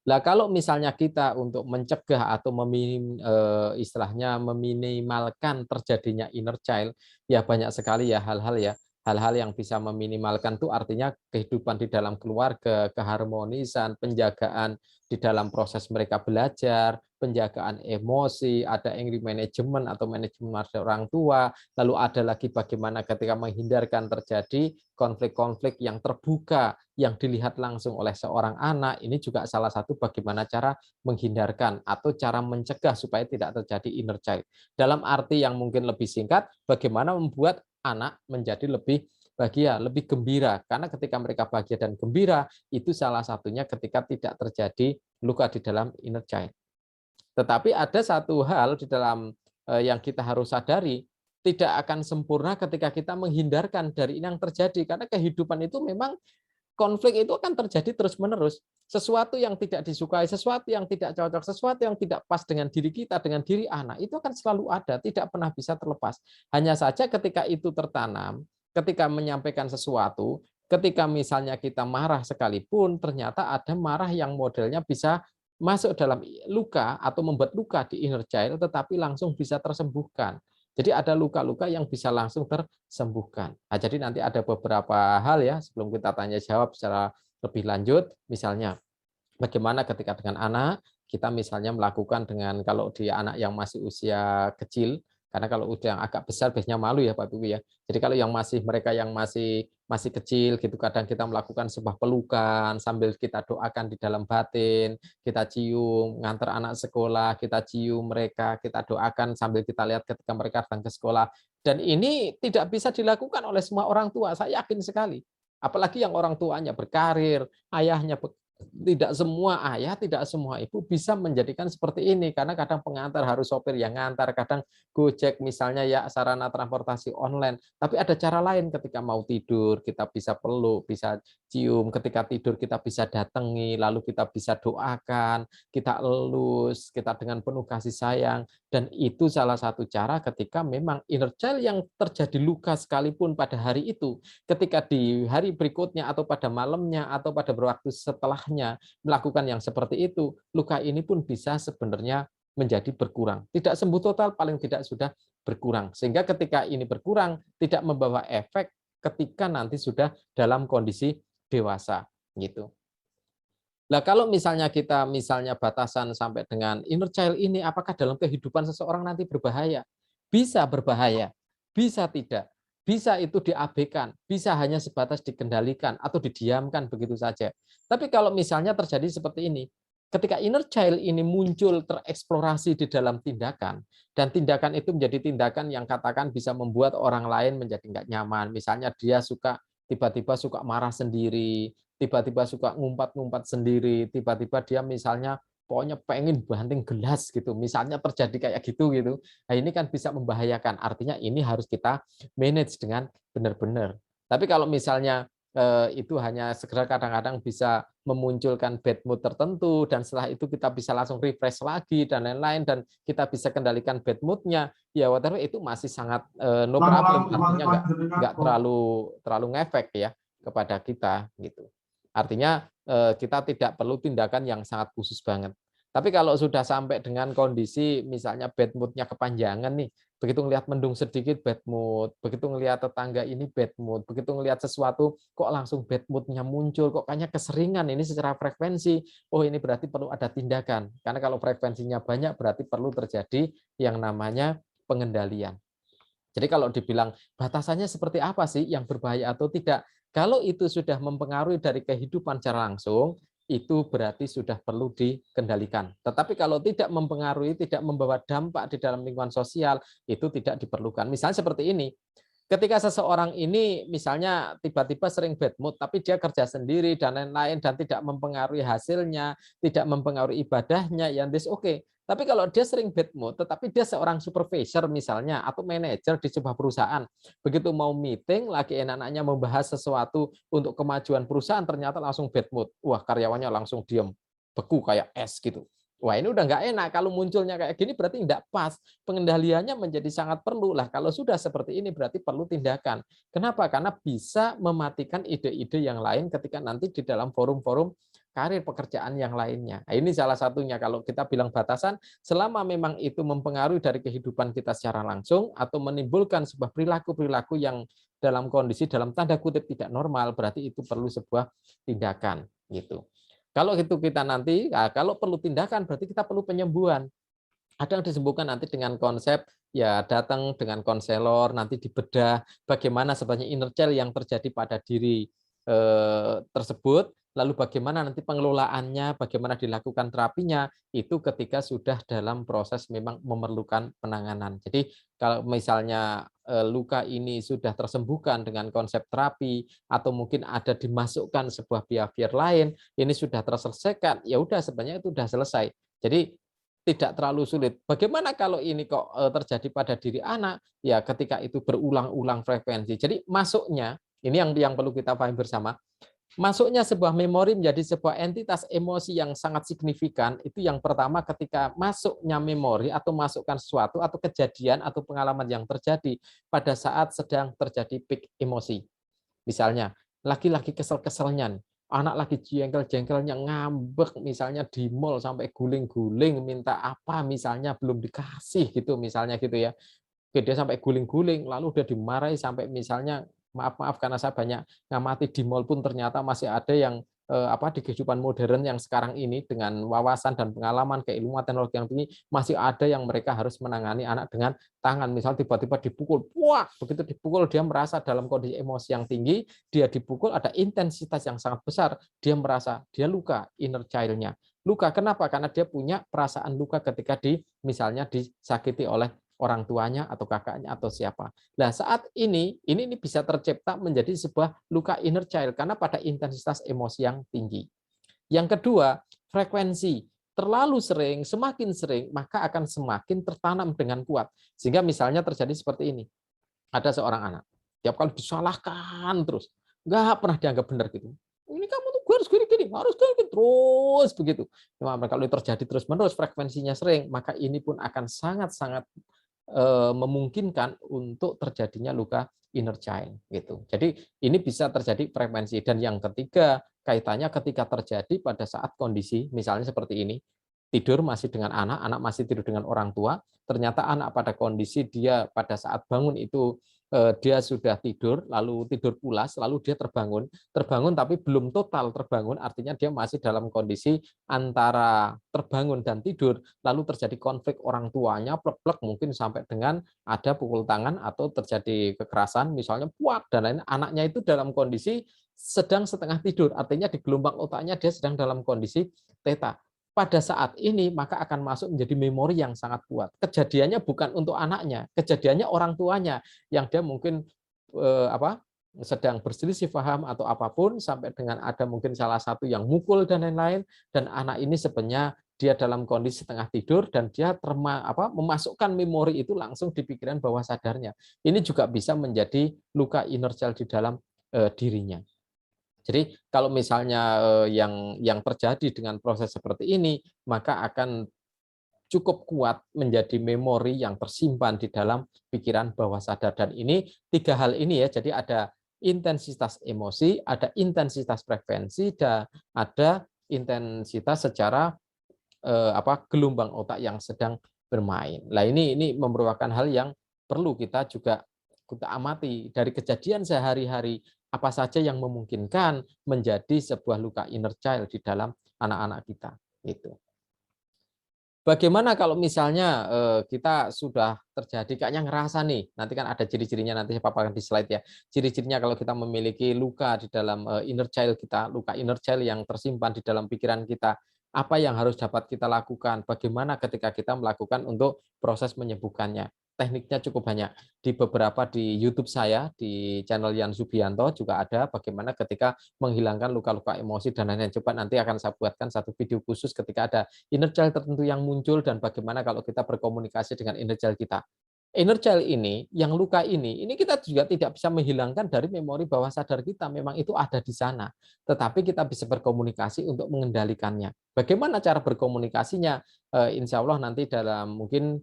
Nah, kalau misalnya kita untuk mencegah atau istilahnya meminimalkan terjadinya inner child, ya banyak sekali ya hal-hal yang bisa meminimalkan itu artinya kehidupan di dalam keluarga, keharmonisan, penjagaan di dalam proses mereka belajar, penjagaan emosi, ada angry management atau manajemen orang tua, lalu ada lagi bagaimana ketika menghindarkan terjadi konflik-konflik yang terbuka, yang dilihat langsung oleh seorang anak, ini juga salah satu bagaimana cara menghindarkan atau cara mencegah supaya tidak terjadi inner child. Dalam arti yang mungkin lebih singkat, bagaimana membuat anak menjadi lebih bahagia, lebih gembira. Karena ketika mereka bahagia dan gembira, itu salah satunya ketika tidak terjadi luka di dalam inner child. Tetapi ada satu hal di dalam yang kita harus sadari, tidak akan sempurna ketika kita menghindarkan dari ini yang terjadi. Karena kehidupan itu memang konflik itu akan terjadi terus-menerus. Sesuatu yang tidak disukai, sesuatu yang tidak cocok, sesuatu yang tidak pas dengan diri kita, dengan diri anak, itu akan selalu ada, tidak pernah bisa terlepas. Hanya saja ketika itu tertanam, ketika menyampaikan sesuatu, ketika misalnya kita marah sekalipun, ternyata ada marah yang modelnya bisa masuk dalam luka atau membuat luka di inner child, tetapi langsung bisa tersembuhkan. Jadi ada luka-luka yang bisa langsung tersembuhkan. Nah, jadi nanti ada beberapa hal ya sebelum kita tanya jawab secara lebih lanjut. Misalnya bagaimana ketika dengan anak kita misalnya melakukan dengan kalau dia anak yang masih usia kecil, karena kalau udah yang agak besar biasanya malu ya Pak Ibu ya. Jadi kalau yang mereka yang masih kecil gitu kadang kita melakukan sebuah pelukan sambil kita doakan di dalam batin, kita cium, ngantar anak sekolah, kita cium mereka, kita doakan sambil kita lihat ketika mereka datang ke sekolah. Dan ini tidak bisa dilakukan oleh semua orang tua, saya yakin sekali. Apalagi yang orang tuanya berkarir, ayahnya tidak semua ayah, tidak semua ibu bisa menjadikan seperti ini karena kadang pengantar harus sopir yang ngantar, kadang Gojek misalnya ya sarana transportasi online. Tapi ada cara lain ketika mau tidur kita bisa peluk, bisa cium, ketika tidur kita bisa datangi, lalu kita bisa doakan, kita elus, kita dengan penuh kasih sayang dan itu salah satu cara ketika memang inner child yang terjadi luka sekalipun pada hari itu, ketika di hari berikutnya atau pada malamnya atau pada waktu setelahnya melakukan yang seperti itu, luka ini pun bisa sebenarnya menjadi berkurang. Tidak sembuh total, paling tidak sudah berkurang. Sehingga ketika ini berkurang, tidak membawa efek ketika nanti sudah dalam kondisi dewasa. Gitu. Nah, kalau misalnya kita batasan sampai dengan inner child ini, apakah dalam kehidupan seseorang nanti berbahaya? Bisa berbahaya, bisa tidak. Bisa itu diabaikan, bisa hanya sebatas dikendalikan atau didiamkan begitu saja. Tapi kalau misalnya terjadi seperti ini, ketika inner child ini muncul tereksplorasi di dalam tindakan, dan tindakan itu menjadi tindakan yang katakan bisa membuat orang lain menjadi nggak nyaman. Misalnya dia tiba-tiba suka marah sendiri, tiba-tiba suka ngumpat-ngumpat sendiri, tiba-tiba dia misalnya pokoknya pengen banting gelas gitu, misalnya terjadi kayak gitu. Nah ini kan bisa membahayakan, artinya ini harus kita manage dengan benar-benar. Tapi kalau misalnya itu hanya segera kadang-kadang bisa memunculkan bad mood tertentu dan setelah itu kita bisa langsung refresh lagi dan lain-lain dan kita bisa kendalikan bad mood-nya, ya whatever itu masih sangat no problem, artinya nggak terlalu ngefek ya kepada kita gitu. Artinya kita tidak perlu tindakan yang sangat khusus banget. Tapi kalau sudah sampai dengan kondisi misalnya bad mood-nya kepanjangan nih, begitu ngelihat mendung sedikit bad mood, begitu ngelihat tetangga ini bad mood, begitu ngelihat sesuatu kok langsung bad mood-nya muncul, kok kayaknya keseringan ini secara frekuensi, oh ini berarti perlu ada tindakan. Karena kalau frekuensinya banyak berarti perlu terjadi yang namanya pengendalian. Jadi kalau dibilang batasannya seperti apa sih yang berbahaya atau tidak, kalau itu sudah mempengaruhi dari kehidupan secara langsung, itu berarti sudah perlu dikendalikan. Tetapi kalau tidak mempengaruhi, tidak membawa dampak di dalam lingkungan sosial, itu tidak diperlukan. Misalnya seperti ini, ketika seseorang ini misalnya tiba-tiba sering bad mood, tapi dia kerja sendiri dan lain-lain dan tidak mempengaruhi hasilnya, tidak mempengaruhi ibadahnya, ya this okay. Tapi kalau dia sering bad mood, tetapi dia seorang supervisor misalnya atau manajer di sebuah perusahaan, begitu mau meeting, lagi enak-enaknya membahas sesuatu untuk kemajuan perusahaan, ternyata langsung bad mood. Wah, karyawannya langsung diam, beku kayak es gitu. Wah ini udah nggak enak, kalau munculnya kayak gini berarti nggak pas, pengendaliannya menjadi sangat perlu lah. Kalau sudah seperti ini berarti perlu tindakan. Kenapa? Karena bisa mematikan ide-ide yang lain ketika nanti di dalam forum-forum karir pekerjaan yang lainnya. Nah, ini salah satunya kalau kita bilang batasan, selama memang itu mempengaruhi dari kehidupan kita secara langsung atau menimbulkan sebuah perilaku-perilaku yang dalam kondisi dalam tanda kutip tidak normal, berarti itu perlu sebuah tindakan gitu. Kalau itu kita nanti, kalau perlu tindakan berarti kita perlu penyembuhan. Ada yang disembuhkan nanti dengan konsep ya datang dengan konselor, nanti dibedah bagaimana sebenarnya inner child yang terjadi pada diri tersebut, lalu bagaimana nanti pengelolaannya, bagaimana dilakukan terapinya, itu ketika sudah dalam proses memang memerlukan penanganan. Jadi kalau misalnya luka ini sudah tersembuhkan dengan konsep terapi, atau mungkin ada dimasukkan sebuah behavior lain, ini sudah terselesaikan, ya udah sebenarnya itu sudah selesai. Jadi tidak terlalu sulit. Bagaimana kalau ini kok terjadi pada diri anak? Ya ketika itu berulang-ulang frekuensi. Jadi masuknya, ini yang perlu kita pahami bersama, masuknya sebuah memori menjadi sebuah entitas emosi yang sangat signifikan, itu yang pertama ketika masuknya memori atau masukkan sesuatu atau kejadian atau pengalaman yang terjadi pada saat sedang terjadi peak emosi. Misalnya, laki-laki kesel-keselnya, anak lagi jengkel-jengkelnya, ngambek misalnya di mall sampai guling-guling, minta apa misalnya belum dikasih gitu misalnya gitu ya. Oke, dia sampai guling-guling, lalu dia dimarahi sampai misalnya, maaf-maaf karena saya banyak ngamati di mall pun ternyata masih ada yang di kehidupan modern yang sekarang ini dengan wawasan dan pengalaman keilmuan teknologi yang tinggi, masih ada yang mereka harus menangani anak dengan tangan, misal tiba-tiba dipukul, wah, begitu dipukul dia merasa dalam kondisi emosi yang tinggi, dia dipukul ada intensitas yang sangat besar, dia merasa dia luka inner child-nya. Luka kenapa? Karena dia punya perasaan luka ketika misalnya disakiti oleh orang tuanya atau kakaknya atau siapa. Nah, saat ini bisa tercipta menjadi sebuah luka inner child karena pada intensitas emosi yang tinggi. Yang kedua, frekuensi. Terlalu sering, semakin sering, maka akan semakin tertanam dengan kuat. Sehingga misalnya terjadi seperti ini. Ada seorang anak, tiap kali disalahkan terus, nggak pernah dianggap benar gitu. Ini kamu tuh harus gini-gini, harus gini, terus begitu. Nah, kalau itu terjadi terus-menerus, frekuensinya sering, maka ini pun akan sangat-sangat memungkinkan untuk terjadinya luka inner child gitu. Jadi ini bisa terjadi frekuensi. Dan yang ketiga, kaitannya ketika terjadi pada saat kondisi misalnya seperti ini, tidur masih dengan anak, anak masih tidur dengan orang tua, ternyata anak pada kondisi dia pada saat bangun itu dia sudah tidur, lalu tidur pulas, lalu dia terbangun tapi belum total terbangun, artinya dia masih dalam kondisi antara terbangun dan tidur, lalu terjadi konflik orang tuanya, plek-plek mungkin sampai dengan ada pukul tangan atau terjadi kekerasan, misalnya puak dan lain, anaknya itu dalam kondisi sedang setengah tidur, artinya di gelombang otaknya dia sedang dalam kondisi theta. Pada saat ini maka akan masuk menjadi memori yang sangat kuat. Kejadiannya bukan untuk anaknya, kejadiannya orang tuanya yang dia mungkin sedang berselisih paham atau apapun sampai dengan ada mungkin salah satu yang mukul dan lain-lain, dan anak ini sebenarnya dia dalam kondisi setengah tidur dan dia memasukkan memori itu langsung di pikiran bawah sadarnya. Ini juga bisa menjadi luka inner child di dalam dirinya. Jadi kalau misalnya yang terjadi dengan proses seperti ini, maka akan cukup kuat menjadi memori yang tersimpan di dalam pikiran bawah sadar. Dan ini tiga hal ini ya, jadi ada intensitas emosi, ada intensitas frekuensi, dan ada intensitas secara gelombang otak yang sedang bermain. Nah ini merupakan hal yang perlu kita juga kita amati dari kejadian sehari-hari, apa saja yang memungkinkan menjadi sebuah luka inner child di dalam anak-anak kita. Gitu. Bagaimana kalau misalnya kita sudah terjadi kayaknya ngerasa nih, nanti kan ada ciri-cirinya, nanti saya paparkan di slide ya. Ciri-cirinya kalau kita memiliki luka di dalam inner child kita, luka inner child yang tersimpan di dalam pikiran kita, apa yang harus dapat kita lakukan? Bagaimana ketika kita melakukan untuk proses menyembuhkannya? Tekniknya cukup banyak. Di YouTube saya, di channel Yan Subianto juga ada bagaimana ketika menghilangkan luka-luka emosi dan lain-lain. Coba nanti akan saya buatkan satu video khusus ketika ada inner child tertentu yang muncul dan bagaimana kalau kita berkomunikasi dengan inner child kita. Inner child ini, yang luka ini kita juga tidak bisa menghilangkan dari memori bawah sadar kita. Memang itu ada di sana. Tetapi kita bisa berkomunikasi untuk mengendalikannya. Bagaimana cara berkomunikasinya? Insya Allah nanti dalam mungkin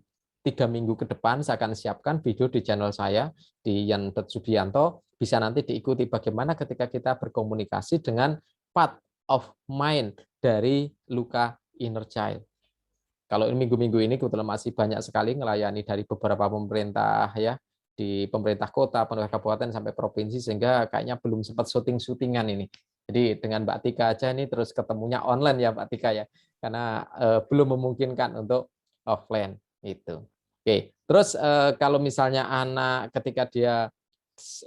3 minggu ke depan saya akan siapkan video di channel saya, di Yan Subianto. Bisa nanti diikuti bagaimana ketika kita berkomunikasi dengan part of mind dari luka inner child. Kalau minggu-minggu ini kebetulan masih banyak sekali melayani dari beberapa pemerintah ya, di pemerintah kota, pemerintah kabupaten sampai provinsi, sehingga kayaknya belum sempat syuting-syutingan ini. Jadi dengan Mbak Tika aja ini terus ketemunya online ya Mbak Tika ya, karena belum memungkinkan untuk offline itu. Oke, terus kalau misalnya anak ketika dia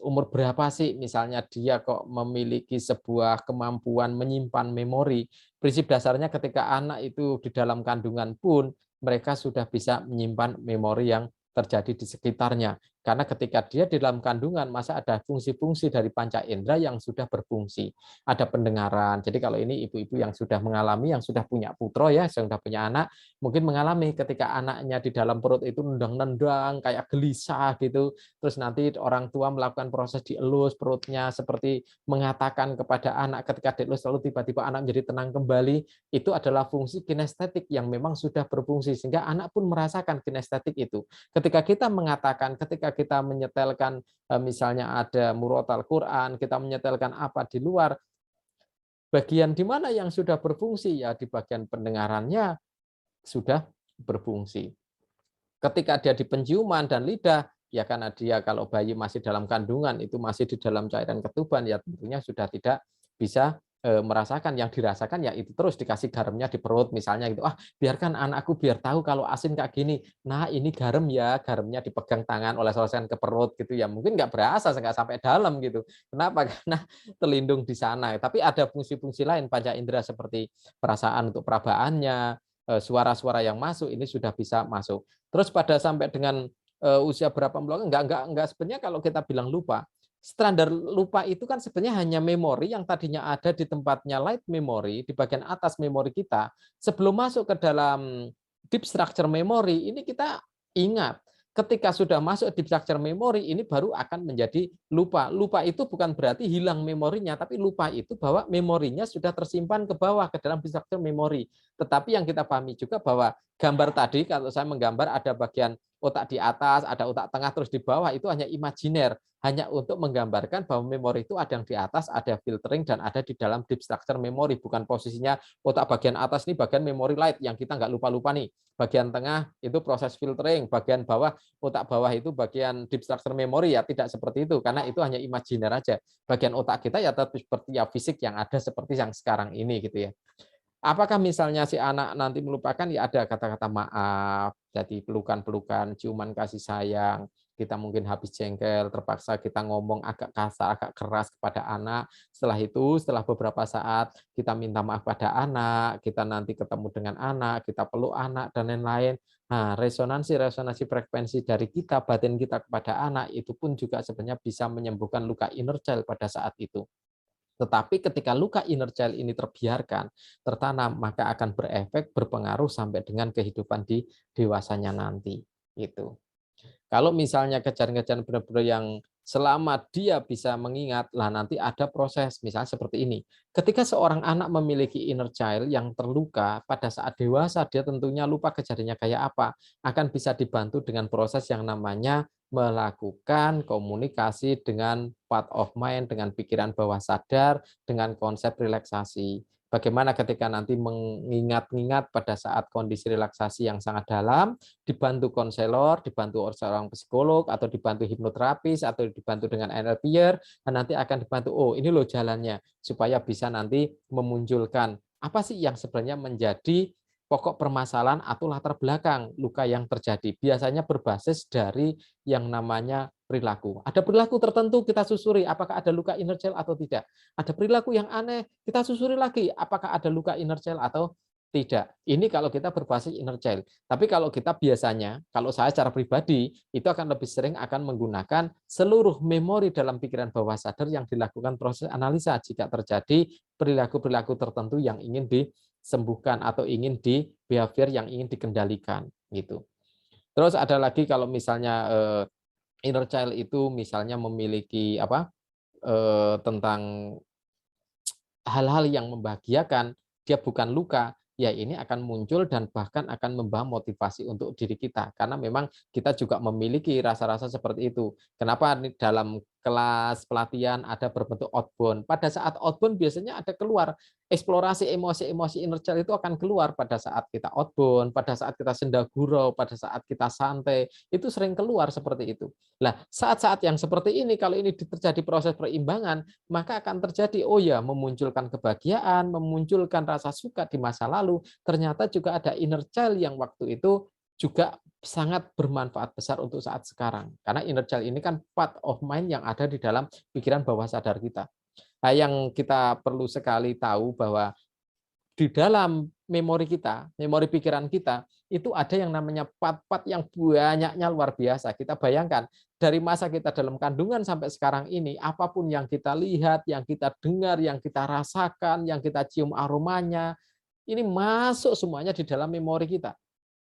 umur berapa sih misalnya dia kok memiliki sebuah kemampuan menyimpan memori. Prinsip dasarnya ketika anak itu di dalam kandungan pun mereka sudah bisa menyimpan memori yang terjadi di sekitarnya. Karena ketika dia di dalam kandungan, masa ada fungsi-fungsi dari panca indera yang sudah berfungsi. Ada pendengaran. Jadi kalau ini ibu-ibu yang sudah mengalami, yang sudah punya putra ya, yang sudah punya anak, mungkin mengalami ketika anaknya di dalam perut itu nendang-nendang, kayak gelisah gitu. Terus nanti orang tua melakukan proses dielus perutnya, seperti mengatakan kepada anak ketika dielus lalu tiba-tiba anak menjadi tenang kembali. Itu adalah fungsi kinestetik yang memang sudah berfungsi, sehingga anak pun merasakan kinestetik itu. Ketika kita mengatakan, ketika kita menyetelkan misalnya ada murotal Quran, kita menyetelkan apa di luar, bagian di mana yang sudah berfungsi? Ya di bagian pendengarannya sudah berfungsi. Ketika dia di penciuman dan lidah, ya karena dia kalau bayi masih dalam kandungan, itu masih di dalam cairan ketuban, ya tentunya sudah tidak bisa merasakan. Yang dirasakan ya itu terus dikasih garamnya di perut misalnya gitu. Ah, biarkan anakku biar tahu kalau asin kayak gini. Nah, ini garam ya, garamnya dipegang tangan oles-olesan ke perut gitu ya. Mungkin nggak berasa, nggak sampai dalam gitu. Kenapa? Karena terlindung di sana. Tapi ada fungsi-fungsi lain panca indera seperti perasaan untuk perabaannya, suara-suara yang masuk ini sudah bisa masuk. Terus pada sampai dengan usia berapa bulan, enggak sebenarnya kalau kita bilang lupa. Standar lupa itu kan sebenarnya hanya memori yang tadinya ada di tempatnya light memory, di bagian atas memori kita, sebelum masuk ke dalam deep structure memory, ini kita ingat. Ketika sudah masuk deep structure memory, ini baru akan menjadi lupa. Lupa itu bukan berarti hilang memorinya, tapi lupa itu bahwa memorinya sudah tersimpan ke bawah, ke dalam deep structure memory. Tetapi yang kita pahami juga bahwa gambar tadi, kalau saya menggambar ada bagian otak di atas, ada otak tengah, terus di bawah, itu hanya imajiner. Hanya untuk menggambarkan bahwa memori itu ada yang di atas, ada filtering, dan ada di dalam deep structure memory. Bukan posisinya otak bagian atas ini bagian memory light, yang kita nggak lupa-lupa nih. Bagian tengah itu proses filtering, bagian bawah, otak bawah itu bagian deep structure memory, ya tidak seperti itu, karena itu hanya imajiner aja. Bagian otak kita ya tetap seperti ya fisik yang ada seperti yang sekarang ini gitu ya. Apakah misalnya si anak nanti melupakan, ya ada kata-kata maaf, jadi pelukan-pelukan, ciuman kasih sayang, kita mungkin habis jengkel, terpaksa kita ngomong agak kasar, agak keras kepada anak. Setelah itu, setelah beberapa saat, kita minta maaf pada anak, kita nanti ketemu dengan anak, kita peluk anak, dan lain-lain. Nah, resonansi frekuensi dari kita, batin kita kepada anak, itu pun juga sebenarnya bisa menyembuhkan luka inner child pada saat itu. Tetapi ketika luka inner child ini terbiarkan, tertanam, maka akan berefek, berpengaruh sampai dengan kehidupan di dewasanya nanti. Itu. Kalau misalnya kejar-kejar benar-benar yang selama dia bisa mengingat, lah nanti ada proses, misalnya seperti ini. Ketika seorang anak memiliki inner child yang terluka, pada saat dewasa dia tentunya lupa kejadiannya kayak apa. Akan bisa dibantu dengan proses yang namanya melakukan komunikasi dengan part of mind, dengan pikiran bawah sadar, dengan konsep relaksasi. Bagaimana ketika nanti mengingat-ingat pada saat kondisi relaksasi yang sangat dalam, dibantu konselor, dibantu seorang psikolog, atau dibantu hipnoterapis, atau dibantu dengan NLPer, dan nanti akan dibantu, oh ini loh jalannya, supaya bisa nanti memunculkan apa sih yang sebenarnya menjadi pokok permasalahan atau latar belakang luka yang terjadi. Biasanya berbasis dari yang namanya perilaku. Ada perilaku tertentu kita susuri, apakah ada luka inner child atau tidak. Ada perilaku yang aneh, kita susuri lagi, apakah ada luka inner child atau tidak. Ini kalau kita berbasis inner child. Tapi kalau kita biasanya, kalau saya secara pribadi, itu akan lebih sering akan menggunakan seluruh memori dalam pikiran bawah sadar yang dilakukan proses analisa jika terjadi perilaku-perilaku tertentu yang ingin disembuhkan atau ingin di behavior yang ingin dikendalikan gitu. Terus ada lagi kalau misalnya inner child itu misalnya memiliki apa tentang hal-hal yang membahagiakan, dia bukan luka, ya ini akan muncul dan bahkan akan membawa motivasi untuk diri kita. Karena memang kita juga memiliki rasa-rasa seperti itu. Kenapa dalam kelas pelatihan ada berbentuk outbound? Pada saat outbound biasanya ada keluar eksplorasi emosi-emosi inner child itu akan keluar pada saat kita outbound, pada saat kita senda gurau, pada saat kita santai, itu sering keluar seperti itu. Nah, saat-saat yang seperti ini, kalau ini terjadi proses perimbangan, maka akan terjadi, oh ya, memunculkan kebahagiaan, memunculkan rasa suka di masa lalu, ternyata juga ada inner child yang waktu itu juga sangat bermanfaat besar untuk saat sekarang. Karena inner child ini kan part of mind yang ada di dalam pikiran bawah sadar kita. Nah, yang kita perlu sekali tahu bahwa di dalam memori kita, memori pikiran kita, itu ada yang namanya part-part yang banyaknya luar biasa. Kita bayangkan, dari masa kita dalam kandungan sampai sekarang ini, apapun yang kita lihat, yang kita dengar, yang kita rasakan, yang kita cium aromanya, ini masuk semuanya di dalam memori kita.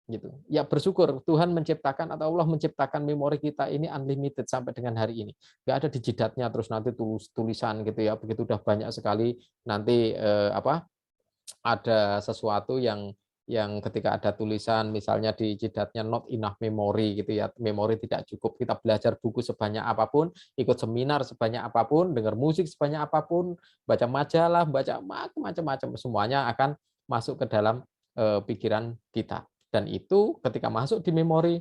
Gitu. Ya bersyukur Tuhan menciptakan atau Allah menciptakan memori kita ini unlimited sampai dengan hari ini. Nggak ada di jidatnya terus nanti tulisan gitu ya. Begitu udah banyak sekali nanti ada sesuatu yang ketika ada tulisan misalnya di jidatnya not enough memory gitu ya, memori tidak cukup, kita belajar buku sebanyak apapun, ikut seminar sebanyak apapun, dengar musik sebanyak apapun, baca majalah, baca macam-macam, semuanya akan masuk ke dalam pikiran kita. Dan itu ketika masuk di memori,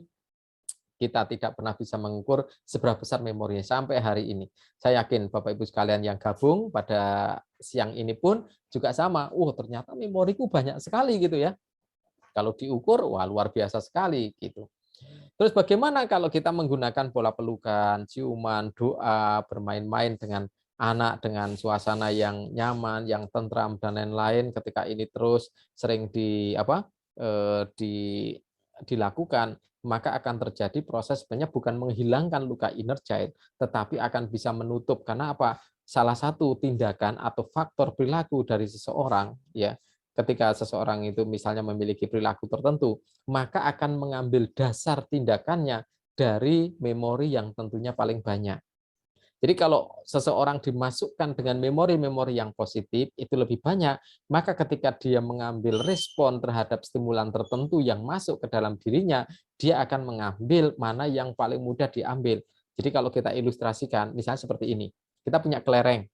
kita tidak pernah bisa mengukur seberapa besar memorinya sampai hari ini. Saya yakin Bapak Ibu sekalian yang gabung pada siang ini pun juga sama. Ternyata memoriku banyak sekali gitu ya. Kalau diukur, wah luar biasa sekali gitu. Terus bagaimana kalau kita menggunakan pola pelukan, ciuman, doa, bermain-main dengan anak dengan suasana yang nyaman, yang tentram dan lain-lain ketika ini terus sering dilakukan, maka akan terjadi proses sebenarnya bukan menghilangkan luka inner child, tetapi akan bisa menutup. Karena apa? Salah satu tindakan atau faktor perilaku dari seseorang ya, ketika seseorang itu misalnya memiliki perilaku tertentu, maka akan mengambil dasar tindakannya dari memori yang tentunya paling banyak. Jadi kalau seseorang dimasukkan dengan memori-memori yang positif, itu lebih banyak, maka ketika dia mengambil respon terhadap stimulan tertentu yang masuk ke dalam dirinya, dia akan mengambil mana yang paling mudah diambil. Jadi kalau kita ilustrasikan, misalnya seperti ini, kita punya kelereng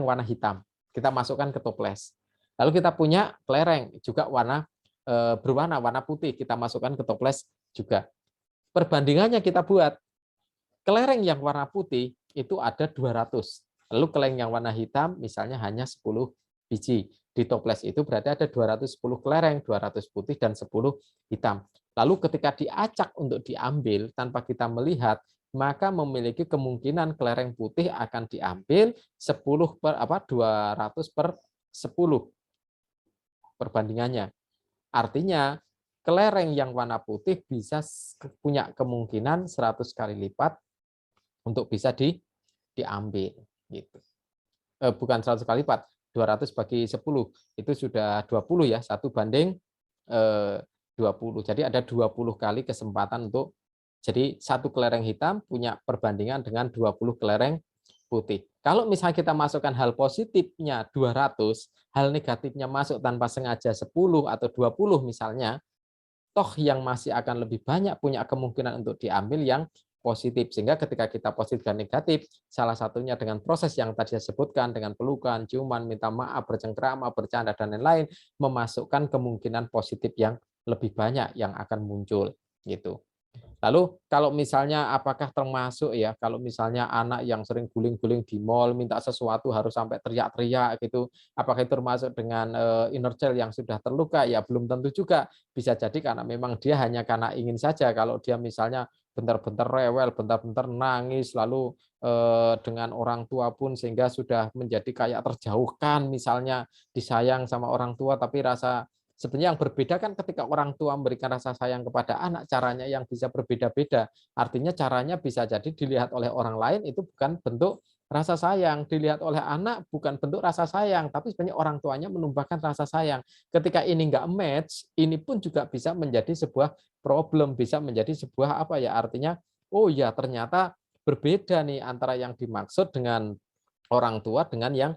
warna hitam, kita masukkan ke toples. Lalu kita punya kelereng juga warna putih, kita masukkan ke toples juga. Perbandingannya kita buat, kelereng yang warna putih itu ada 200. Lalu kelereng yang warna hitam misalnya hanya 10 biji. Di toples itu berarti ada 210 kelereng, 200 putih dan 10 hitam. Lalu ketika diacak untuk diambil tanpa kita melihat, maka memiliki kemungkinan kelereng putih akan diambil 200 per 10 perbandingannya. Artinya kelereng yang warna putih bisa punya kemungkinan 100 kali lipat untuk bisa diambil gitu. Bukan 100 kali lipat, 200 bagi 10 itu sudah 20 ya, 1 banding 20. Jadi ada 20 kali kesempatan untuk, jadi satu kelereng hitam punya perbandingan dengan 20 kelereng putih. Kalau misalnya kita masukkan hal positifnya 200, hal negatifnya masuk tanpa sengaja 10 atau 20 misalnya, toh yang masih akan lebih banyak punya kemungkinan untuk diambil yang positif. Sehingga ketika kita positif dan negatif, salah satunya dengan proses yang tadi saya sebutkan, dengan pelukan, ciuman, minta maaf, bercengkrama, bercanda, dan lain-lain, memasukkan kemungkinan positif yang lebih banyak yang akan muncul. Gitu. Lalu kalau misalnya apakah termasuk ya, kalau misalnya anak yang sering guling-guling di mall minta sesuatu harus sampai teriak-teriak gitu, apakah itu termasuk dengan inner child yang sudah terluka? Ya belum tentu juga. Bisa jadi karena memang dia hanya karena ingin saja. Kalau dia misalnya bentar-bentar rewel, bentar-bentar nangis, lalu dengan orang tua pun sehingga sudah menjadi kayak terjauhkan, misalnya disayang sama orang tua tapi rasa sebenarnya yang berbeda kan ketika orang tua memberikan rasa sayang kepada anak, caranya yang bisa berbeda-beda. Artinya caranya bisa jadi dilihat oleh orang lain itu bukan bentuk rasa sayang, dilihat oleh anak bukan bentuk rasa sayang, tapi sebenarnya orang tuanya menumpahkan rasa sayang. Ketika ini nggak match, ini pun juga bisa menjadi sebuah problem, bisa menjadi sebuah apa ya, artinya, oh ya ternyata berbeda nih antara yang dimaksud dengan orang tua dengan yang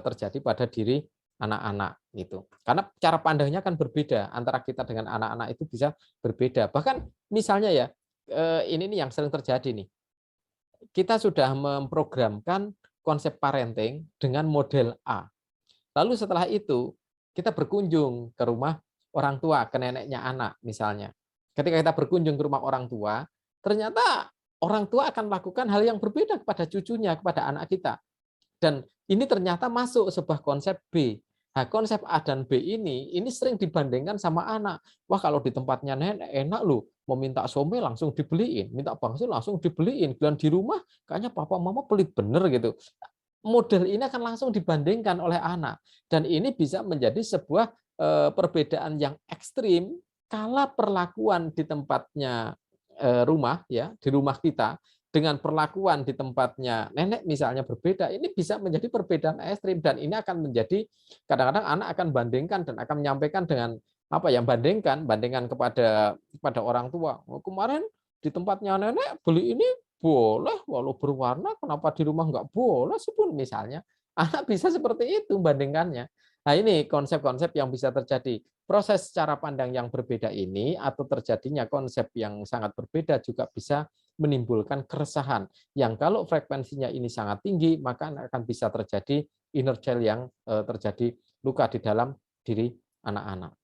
terjadi pada diri anak-anak gitu. Karena cara pandangnya kan berbeda antara kita dengan anak-anak itu bisa berbeda. Bahkan misalnya ya ini nih yang sering terjadi nih. Kita sudah memprogramkan konsep parenting dengan model A. Lalu setelah itu kita berkunjung ke rumah orang tua, ke neneknya anak misalnya. Ketika kita berkunjung ke rumah orang tua, ternyata orang tua akan melakukan hal yang berbeda kepada cucunya, kepada anak kita. Dan ini ternyata masuk sebuah konsep B. Nah, konsep A dan B ini sering dibandingkan sama anak. Wah, kalau di tempatnya nenek enak loh. mau minta somai langsung dibeliin, minta bakso langsung dibeliin, dan di rumah kayaknya papa mama pelit bener gitu. Model ini akan langsung dibandingkan oleh anak, dan ini bisa menjadi sebuah perbedaan yang ekstrim kala perlakuan di tempatnya rumah ya, di rumah kita dengan perlakuan di tempatnya nenek misalnya berbeda, ini bisa menjadi perbedaan ekstrim, dan ini akan menjadi kadang-kadang anak akan bandingkan dan akan menyampaikan dengan apa ya, bandingkan kepada orang tua. "Oh, kemarin di tempatnya nenek beli ini boleh walau berwarna, kenapa di rumah nggak boleh sih Bun?" Misalnya. Anak bisa seperti itu bandingkannya. Nah, ini konsep-konsep yang bisa terjadi. Proses cara pandang yang berbeda ini atau terjadinya konsep yang sangat berbeda juga bisa menimbulkan keresahan, yang kalau frekuensinya ini sangat tinggi, maka akan bisa terjadi inner child yang terjadi luka di dalam diri anak-anak.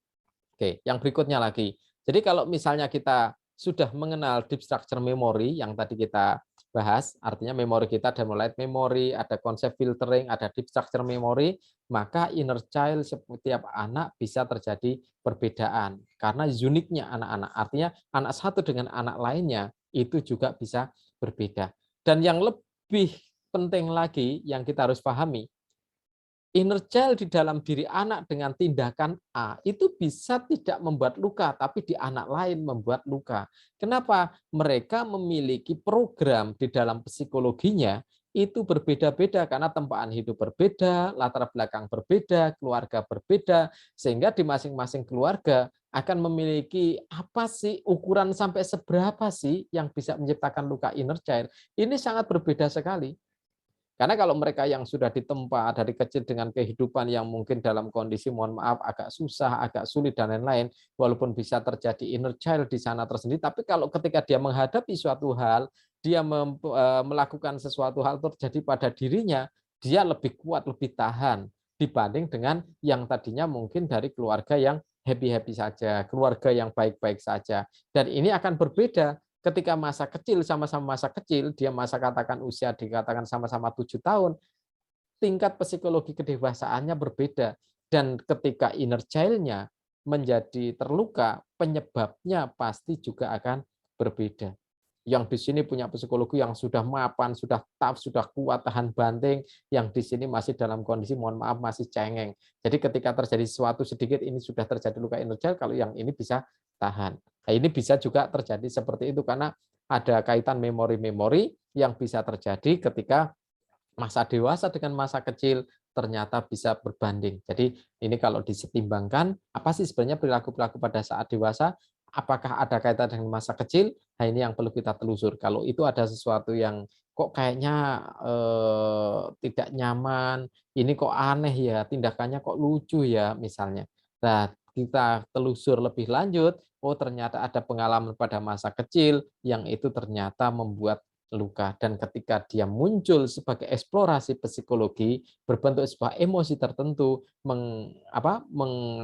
Oke, yang berikutnya lagi. Jadi kalau misalnya kita sudah mengenal deep structure memory yang tadi kita bahas, artinya memori kita ada mulai memory, ada konsep filtering, ada deep structure memory, maka inner child setiap anak bisa terjadi perbedaan karena uniknya anak-anak. Artinya anak satu dengan anak lainnya itu juga bisa berbeda. Dan yang lebih penting lagi yang kita harus pahami, inner child di dalam diri anak dengan tindakan A itu bisa tidak membuat luka, tapi di anak lain membuat luka. Kenapa? Mereka memiliki program di dalam psikologinya itu berbeda-beda karena tempaan hidup berbeda, latar belakang berbeda, keluarga berbeda, sehingga di masing-masing keluarga akan memiliki apa sih ukuran sampai seberapa sih yang bisa menciptakan luka inner child. Ini sangat berbeda sekali. Karena kalau mereka yang sudah ditempa dari kecil dengan kehidupan yang mungkin dalam kondisi mohon maaf agak susah, agak sulit dan lain-lain, walaupun bisa terjadi inner child di sana tersendiri, tapi kalau ketika dia menghadapi suatu hal, dia melakukan sesuatu hal terjadi pada dirinya, dia lebih kuat, lebih tahan dibanding dengan yang tadinya mungkin dari keluarga yang happy-happy saja, keluarga yang baik-baik saja. Dan ini akan berbeda ketika masa kecil, sama-sama masa kecil, dia masa katakan usia dikatakan sama-sama 7 tahun, tingkat psikologi kedewasaannya berbeda. Dan ketika inner child-nya menjadi terluka, penyebabnya pasti juga akan berbeda. Yang di sini punya psikologi yang sudah mapan, sudah tough, sudah kuat, tahan banting, yang di sini masih dalam kondisi mohon maaf masih cengeng. Jadi ketika terjadi sesuatu sedikit ini sudah terjadi luka inner child, kalau yang ini bisa tahan. Nah, ini bisa juga terjadi seperti itu karena ada kaitan memori-memori yang bisa terjadi ketika masa dewasa dengan masa kecil ternyata bisa berbanding. Jadi ini kalau disetimbangkan, apa sih sebenarnya perilaku-perilaku pada saat dewasa? Apakah ada kaitan dengan masa kecil? Nah, ini yang perlu kita telusur. Kalau itu ada sesuatu yang kok kayaknya tidak nyaman, ini kok aneh ya, tindakannya kok lucu ya misalnya. Nah, kita telusur lebih lanjut, oh ternyata ada pengalaman pada masa kecil yang itu ternyata membuat luka, dan ketika dia muncul sebagai eksplorasi psikologi berbentuk sebuah emosi tertentu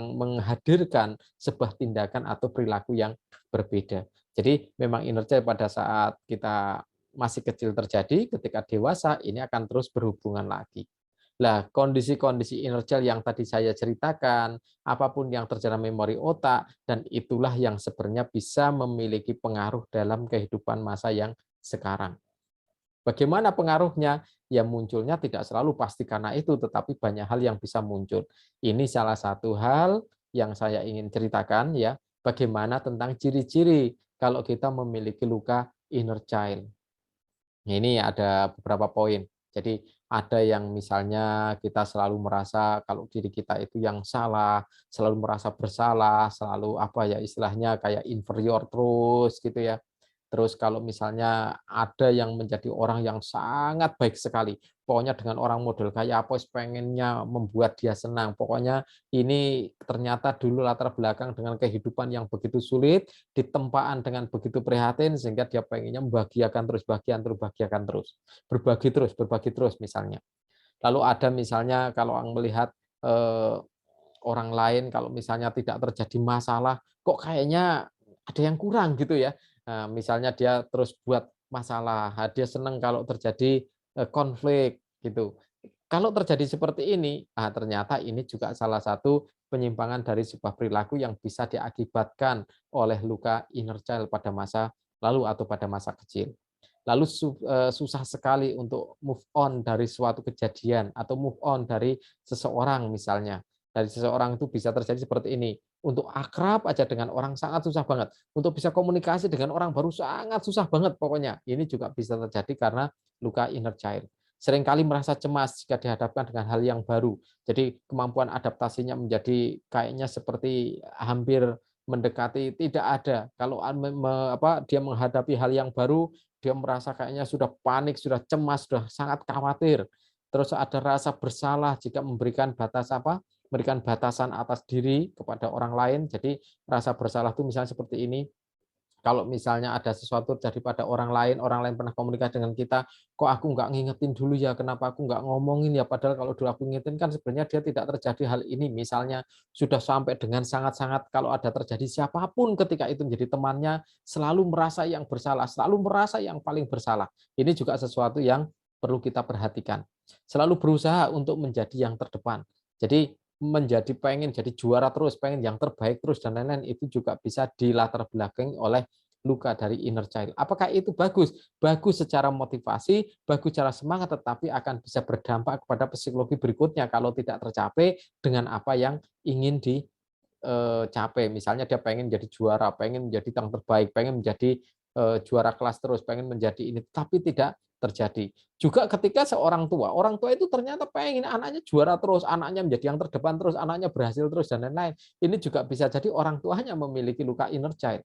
menghadirkan sebuah tindakan atau perilaku yang berbeda. Jadi memang inner child pada saat kita masih kecil terjadi, ketika dewasa ini akan terus berhubungan lagi. Nah, kondisi-kondisi inner child yang tadi saya ceritakan, apapun yang terjadi memori otak, dan itulah yang sebenarnya bisa memiliki pengaruh dalam kehidupan masa yang sekarang. Bagaimana pengaruhnya? Ya munculnya tidak selalu pasti karena itu, tetapi banyak hal yang bisa muncul. Ini salah satu hal yang saya ingin ceritakan ya, bagaimana tentang ciri-ciri kalau kita memiliki luka inner child. Ini ada beberapa poin. Jadi ada yang misalnya kita selalu merasa kalau diri kita itu yang salah, selalu merasa bersalah, selalu apa ya istilahnya kayak inferior terus gitu ya. Terus kalau misalnya ada yang menjadi orang yang sangat baik sekali, pokoknya dengan orang model kayak apa, pengennya membuat dia senang. Pokoknya ini ternyata dulu latar belakang dengan kehidupan yang begitu sulit, ditempaan dengan begitu prihatin, sehingga dia pengennya membahagiakan terus, bahagiakan terus, berbagi terus misalnya. Lalu ada misalnya kalau melihat orang lain, kalau misalnya tidak terjadi masalah, kok kayaknya ada yang kurang gitu ya. Misalnya dia terus buat masalah, dia senang kalau terjadi konflik gitu. Kalau terjadi seperti ini, ternyata ini juga salah satu penyimpangan dari sebuah perilaku yang bisa diakibatkan oleh luka inner child pada masa lalu atau pada masa kecil. Lalu susah sekali untuk move on dari suatu kejadian atau move on dari seseorang misalnya. Dari seseorang itu bisa terjadi seperti ini. Untuk akrab aja dengan orang sangat susah banget. Untuk bisa komunikasi dengan orang baru sangat susah banget pokoknya. Ini juga bisa terjadi karena luka inner child. Seringkali merasa cemas jika dihadapkan dengan hal yang baru. Jadi kemampuan adaptasinya menjadi kayaknya seperti hampir mendekati tidak ada. Kalau dia menghadapi hal yang baru, dia merasa kayaknya sudah panik, sudah cemas, sudah sangat khawatir. Terus ada rasa bersalah jika memberikan batasan atas diri kepada orang lain. Jadi rasa bersalah itu misalnya seperti ini. Kalau misalnya ada sesuatu terjadi pada orang lain pernah komunikasi dengan kita, kok aku nggak ngingetin dulu ya, kenapa aku nggak ngomongin ya, padahal kalau dulu aku ngingetin kan sebenarnya dia tidak terjadi hal ini. Misalnya sudah sampai dengan sangat-sangat kalau ada terjadi siapapun ketika itu menjadi temannya, selalu merasa yang bersalah, selalu merasa yang paling bersalah. Ini juga sesuatu yang perlu kita perhatikan. Selalu berusaha untuk menjadi yang terdepan. Jadi pengen jadi juara terus, pengen yang terbaik terus dan lain-lain, itu juga bisa dilatar belakangi oleh luka dari inner child. Apakah itu bagus? Bagus secara motivasi, bagus secara semangat, tetapi akan bisa berdampak kepada psikologi berikutnya kalau tidak tercapai dengan apa yang ingin dicapai. Misalnya dia pengen jadi juara, pengen menjadi yang terbaik, pengen menjadi juara kelas terus, pengen menjadi ini, tapi tidak terjadi. Juga ketika orang tua itu ternyata pengen anaknya juara terus, anaknya menjadi yang terdepan terus, anaknya berhasil terus, dan lain-lain. Ini juga bisa jadi orang tuanya memiliki luka inner child.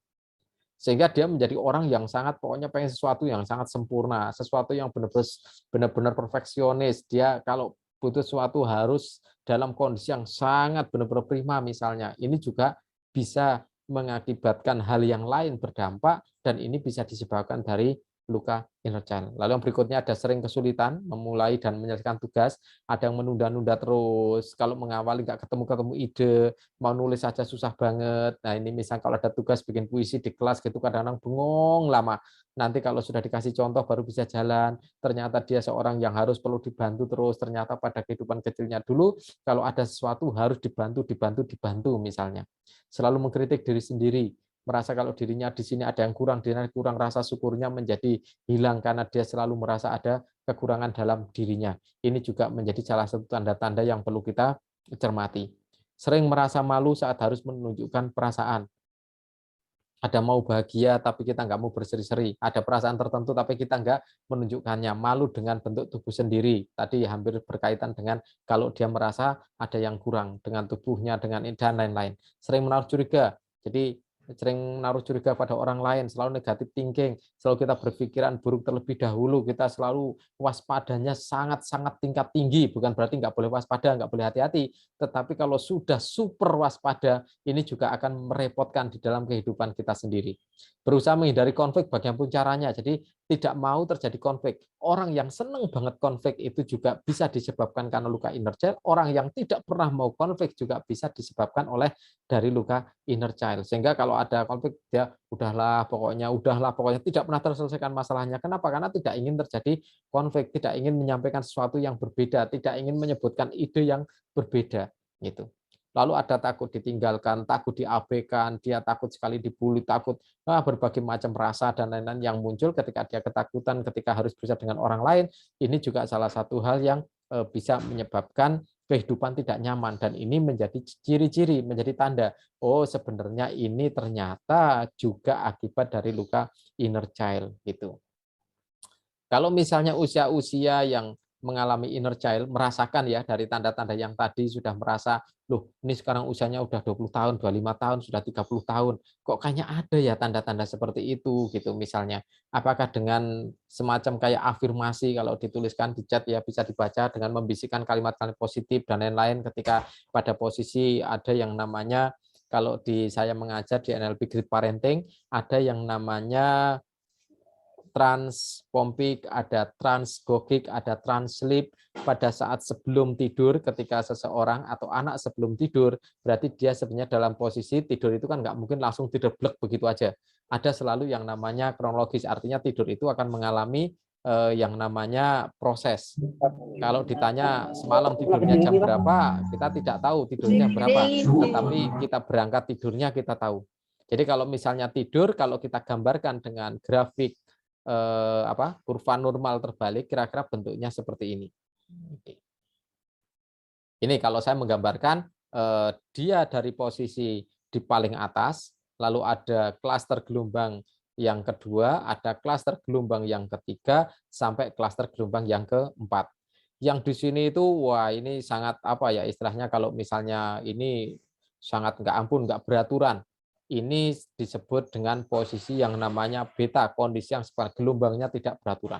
Sehingga dia menjadi orang yang sangat, pokoknya pengen sesuatu yang sangat sempurna, sesuatu yang benar-benar perfeksionis. Dia kalau butuh sesuatu harus dalam kondisi yang sangat benar-benar prima misalnya. Ini juga bisa mengakibatkan hal yang lain berdampak, dan ini bisa disebabkan dari luka inner child. Lalu yang berikutnya ada sering kesulitan memulai dan menyelesaikan tugas, ada yang menunda-nunda terus, kalau mengawali nggak ketemu ide, mau nulis saja susah banget. Nah ini misal kalau ada tugas bikin puisi di kelas gitu kadang-kadang bengong lama. Nanti kalau sudah dikasih contoh baru bisa jalan. Ternyata dia seorang yang harus perlu dibantu terus. Ternyata pada kehidupan kecilnya dulu kalau ada sesuatu harus dibantu misalnya. Selalu mengkritik diri sendiri, merasa kalau dirinya di sini ada yang kurang, rasa syukurnya menjadi hilang karena dia selalu merasa ada kekurangan dalam dirinya. Ini juga menjadi salah satu tanda-tanda yang perlu kita cermati. Sering merasa malu saat harus menunjukkan perasaan. Ada mau bahagia tapi kita nggak mau berseri-seri. Ada perasaan tertentu tapi kita nggak menunjukkannya. Malu dengan bentuk tubuh sendiri. Tadi hampir berkaitan dengan kalau dia merasa ada yang kurang dengan tubuhnya, dengan dan lain-lain. Sering menaruh curiga. Jadi sering menaruh curiga pada orang lain, selalu negatif thinking, selalu kita berpikiran buruk terlebih dahulu, kita selalu waspadanya sangat-sangat tingkat tinggi, bukan berarti nggak boleh waspada, nggak boleh hati-hati, tetapi kalau sudah super waspada, ini juga akan merepotkan di dalam kehidupan kita sendiri. Berusaha menghindari konflik bagaimanapun caranya, jadi tidak mau terjadi konflik. Orang yang senang banget konflik itu juga bisa disebabkan karena luka inner child. Orang yang tidak pernah mau konflik juga bisa disebabkan oleh dari luka inner child. Sehingga kalau ada konflik dia udahlah pokoknya tidak pernah terselesaikan masalahnya. Kenapa? Karena tidak ingin terjadi konflik, tidak ingin menyampaikan sesuatu yang berbeda, tidak ingin menyebutkan ide yang berbeda gitu. Lalu ada takut ditinggalkan, takut diabaikan, dia takut sekali dibully, takut berbagai macam rasa dan lain-lain yang muncul ketika dia ketakutan, ketika harus berusaha dengan orang lain. Ini juga salah satu hal yang bisa menyebabkan kehidupan tidak nyaman, dan ini menjadi ciri-ciri, menjadi tanda, oh sebenarnya ini ternyata juga akibat dari luka inner child gitu. Kalau misalnya usia-usia yang mengalami inner child, merasakan ya dari tanda-tanda yang tadi sudah merasa, loh ini sekarang usianya udah 20 tahun, 25 tahun, sudah 30 tahun, kok kayaknya ada ya tanda-tanda seperti itu gitu misalnya. Apakah dengan semacam kayak afirmasi kalau dituliskan di chat ya bisa dibaca dengan membisikkan kalimat-kalimat positif dan lain-lain ketika pada posisi ada yang namanya, kalau saya mengajar di NLP Grid Parenting, ada yang namanya transpompik, ada transgogik, ada translip pada saat sebelum tidur ketika seseorang atau anak sebelum tidur, berarti dia sebenarnya dalam posisi tidur itu kan nggak mungkin langsung tidur blek begitu aja. Ada selalu yang namanya kronologis, artinya tidur itu akan mengalami yang namanya proses. Kalau ditanya semalam tidurnya jam berapa, kita tidak tahu tidurnya jam berapa, tetapi kita berangkat tidurnya kita tahu. Jadi kalau misalnya tidur, kalau kita gambarkan dengan grafik kurva normal terbalik, kira-kira bentuknya seperti ini. Ini kalau saya menggambarkan dia dari posisi di paling atas, lalu ada klaster gelombang yang kedua, ada klaster gelombang yang ketiga, sampai klaster gelombang yang keempat. Yang di sini itu, wah ini sangat apa ya istilahnya, kalau misalnya ini sangat nggak ampun, nggak beraturan. Ini disebut dengan posisi yang namanya beta, kondisi yang gelombangnya tidak beraturan.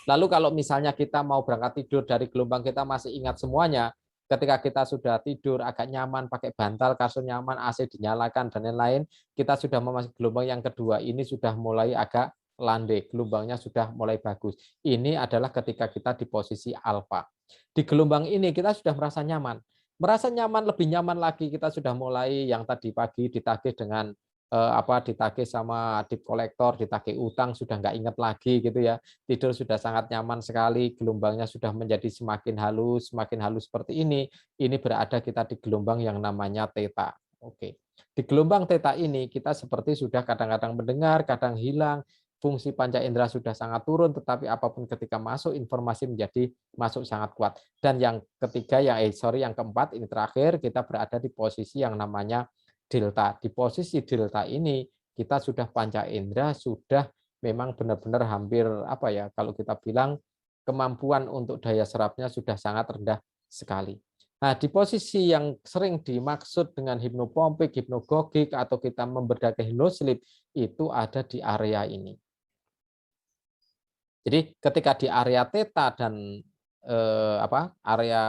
Lalu kalau misalnya kita mau berangkat tidur dari gelombang kita masih ingat semuanya, ketika kita sudah tidur agak nyaman, pakai bantal, kasur nyaman, AC dinyalakan, dan lain-lain, kita sudah memasuki gelombang yang kedua. Ini sudah mulai agak landai, gelombangnya sudah mulai bagus. Ini adalah ketika kita di posisi alfa. Di gelombang ini kita sudah merasa nyaman. Merasa nyaman, lebih nyaman lagi, kita sudah mulai yang tadi pagi ditagih dengan ditagih sama debt collector, ditagih utang, sudah nggak ingat lagi gitu ya. Tidur sudah sangat nyaman sekali, gelombangnya sudah menjadi semakin halus seperti ini berada kita di gelombang yang namanya theta. Oke. Di gelombang theta ini kita seperti sudah kadang-kadang mendengar, kadang hilang, fungsi panca indera sudah sangat turun, tetapi apapun ketika masuk informasi menjadi masuk sangat kuat. Dan yang ketiga, yang keempat, ini terakhir, kita berada di posisi yang namanya delta. Di posisi delta ini kita sudah panca indera sudah memang benar-benar hampir kalau kita bilang kemampuan untuk daya serapnya sudah sangat rendah sekali. Nah, di posisi yang sering dimaksud dengan hipnopompik, hipnogogik, atau kita membedakan hypnosleep itu ada di area ini. Jadi ketika di area theta dan area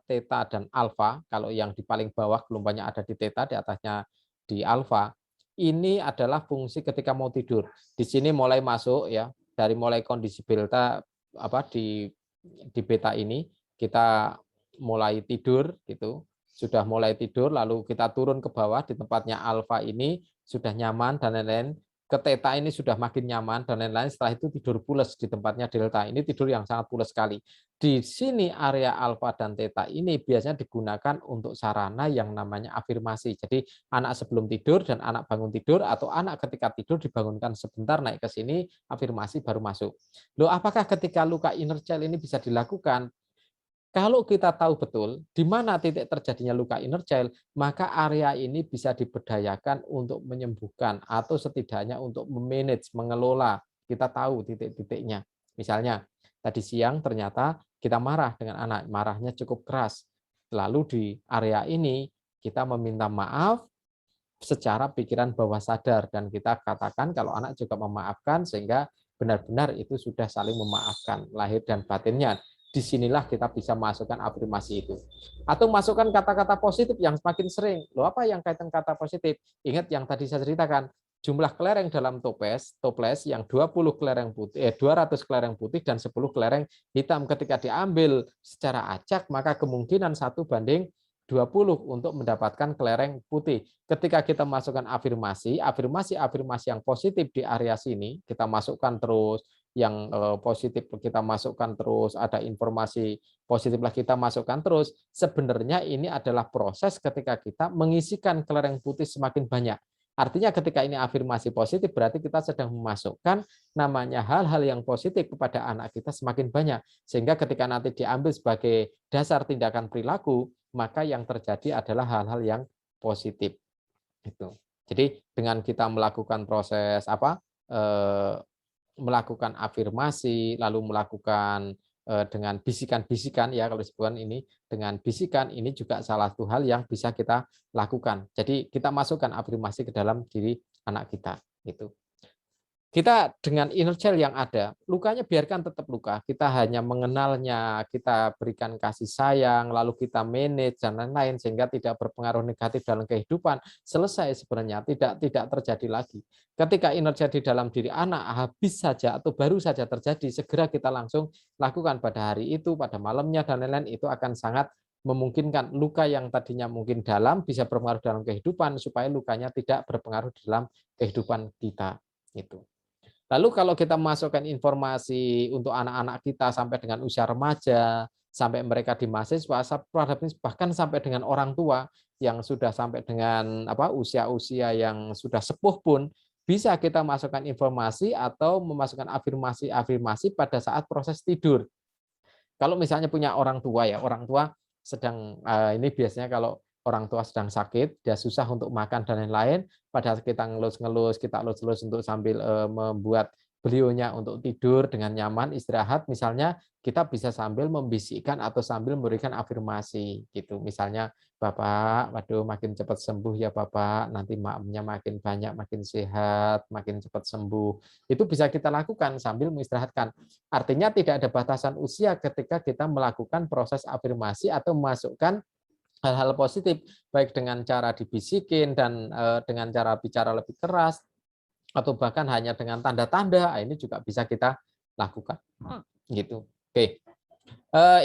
theta dan alfa, kalau yang di paling bawah gelombangnya ada di theta, di atasnya di alfa, ini adalah fungsi ketika mau tidur. Di sini mulai masuk ya, dari mulai kondisi beta di beta ini kita mulai tidur gitu. Sudah mulai tidur lalu kita turun ke bawah di tempatnya alfa ini sudah nyaman dan lain-lain. Ke theta ini sudah makin nyaman dan lain-lain, setelah itu tidur pules di tempatnya delta. Ini tidur yang sangat pules sekali. Di sini area alfa dan theta ini biasanya digunakan untuk sarana yang namanya afirmasi. Jadi anak sebelum tidur dan anak bangun tidur, atau anak ketika tidur dibangunkan sebentar naik ke sini, afirmasi baru masuk. Loh, apakah ketika luka inner child ini bisa dilakukan? Kalau kita tahu betul di mana titik terjadinya luka inner child, maka area ini bisa diberdayakan untuk menyembuhkan atau setidaknya untuk memanage, mengelola. Kita tahu titik-titiknya. Misalnya, tadi siang ternyata kita marah dengan anak, marahnya cukup keras. Lalu di area ini kita meminta maaf secara pikiran bawah sadar dan kita katakan kalau anak juga memaafkan sehingga benar-benar itu sudah saling memaafkan lahir dan batinnya. Disinilah kita bisa masukkan afirmasi itu. Atau masukkan kata-kata positif yang semakin sering. Loh, apa yang kaitan kata positif? Ingat yang tadi saya ceritakan, jumlah kelereng dalam toples yang 20 kelereng putih, 200 kelereng putih dan 10 kelereng hitam. Ketika diambil secara acak, maka kemungkinan 1:20 untuk mendapatkan kelereng putih. Ketika kita masukkan afirmasi yang positif di area sini, kita masukkan terus, yang positif kita masukkan terus, ada informasi positif lah kita masukkan terus, sebenarnya ini adalah proses ketika kita mengisikan kelereng putih semakin banyak. Artinya ketika ini afirmasi positif berarti kita sedang memasukkan namanya hal-hal yang positif kepada anak kita semakin banyak. Sehingga ketika nanti diambil sebagai dasar tindakan perilaku, maka yang terjadi adalah hal-hal yang positif. Itu. Jadi dengan kita melakukan proses melakukan afirmasi, lalu melakukan dengan bisikan-bisikan ya, kalau disebutkan ini dengan bisikan, ini juga salah satu hal yang bisa kita lakukan. Jadi kita masukkan afirmasi ke dalam diri anak kita gitu. Kita dengan inner child yang ada, lukanya biarkan tetap luka. Kita hanya mengenalnya, kita berikan kasih sayang, lalu kita manage dan lain-lain sehingga tidak berpengaruh negatif dalam kehidupan. Selesai sebenarnya, tidak terjadi lagi. Ketika inner child di dalam diri anak habis saja atau baru saja terjadi, segera kita langsung lakukan pada hari itu, pada malamnya dan lain-lain, itu akan sangat memungkinkan luka yang tadinya mungkin dalam bisa berpengaruh dalam kehidupan supaya lukanya tidak berpengaruh dalam kehidupan kita. Itu. Lalu kalau kita masukkan informasi untuk anak-anak kita sampai dengan usia remaja, sampai mereka di mahasiswa, bahkan sampai dengan orang tua yang sudah sampai dengan usia-usia yang sudah sepuh pun, bisa kita masukkan informasi atau memasukkan afirmasi-afirmasi pada saat proses tidur. Kalau misalnya punya orang tua ya, orang tua sedang ini biasanya kalau orang tua sedang sakit, dia susah untuk makan dan lain-lain, pada kita ngelus-ngelus, kita elus-elus untuk sambil membuat beliaunya untuk tidur dengan nyaman, istirahat, misalnya kita bisa sambil membisikkan atau sambil memberikan afirmasi gitu. Misalnya, "Bapak, waduh makin cepat sembuh ya Bapak, nanti maamnya makin banyak, makin sehat, makin cepat sembuh." Itu bisa kita lakukan sambil mengistirahatkan. Artinya tidak ada batasan usia ketika kita melakukan proses afirmasi atau memasukkan hal-hal positif, baik dengan cara dibisikin dan dengan cara bicara lebih keras, atau bahkan hanya dengan tanda-tanda, ini juga bisa kita lakukan. Gitu. Oke.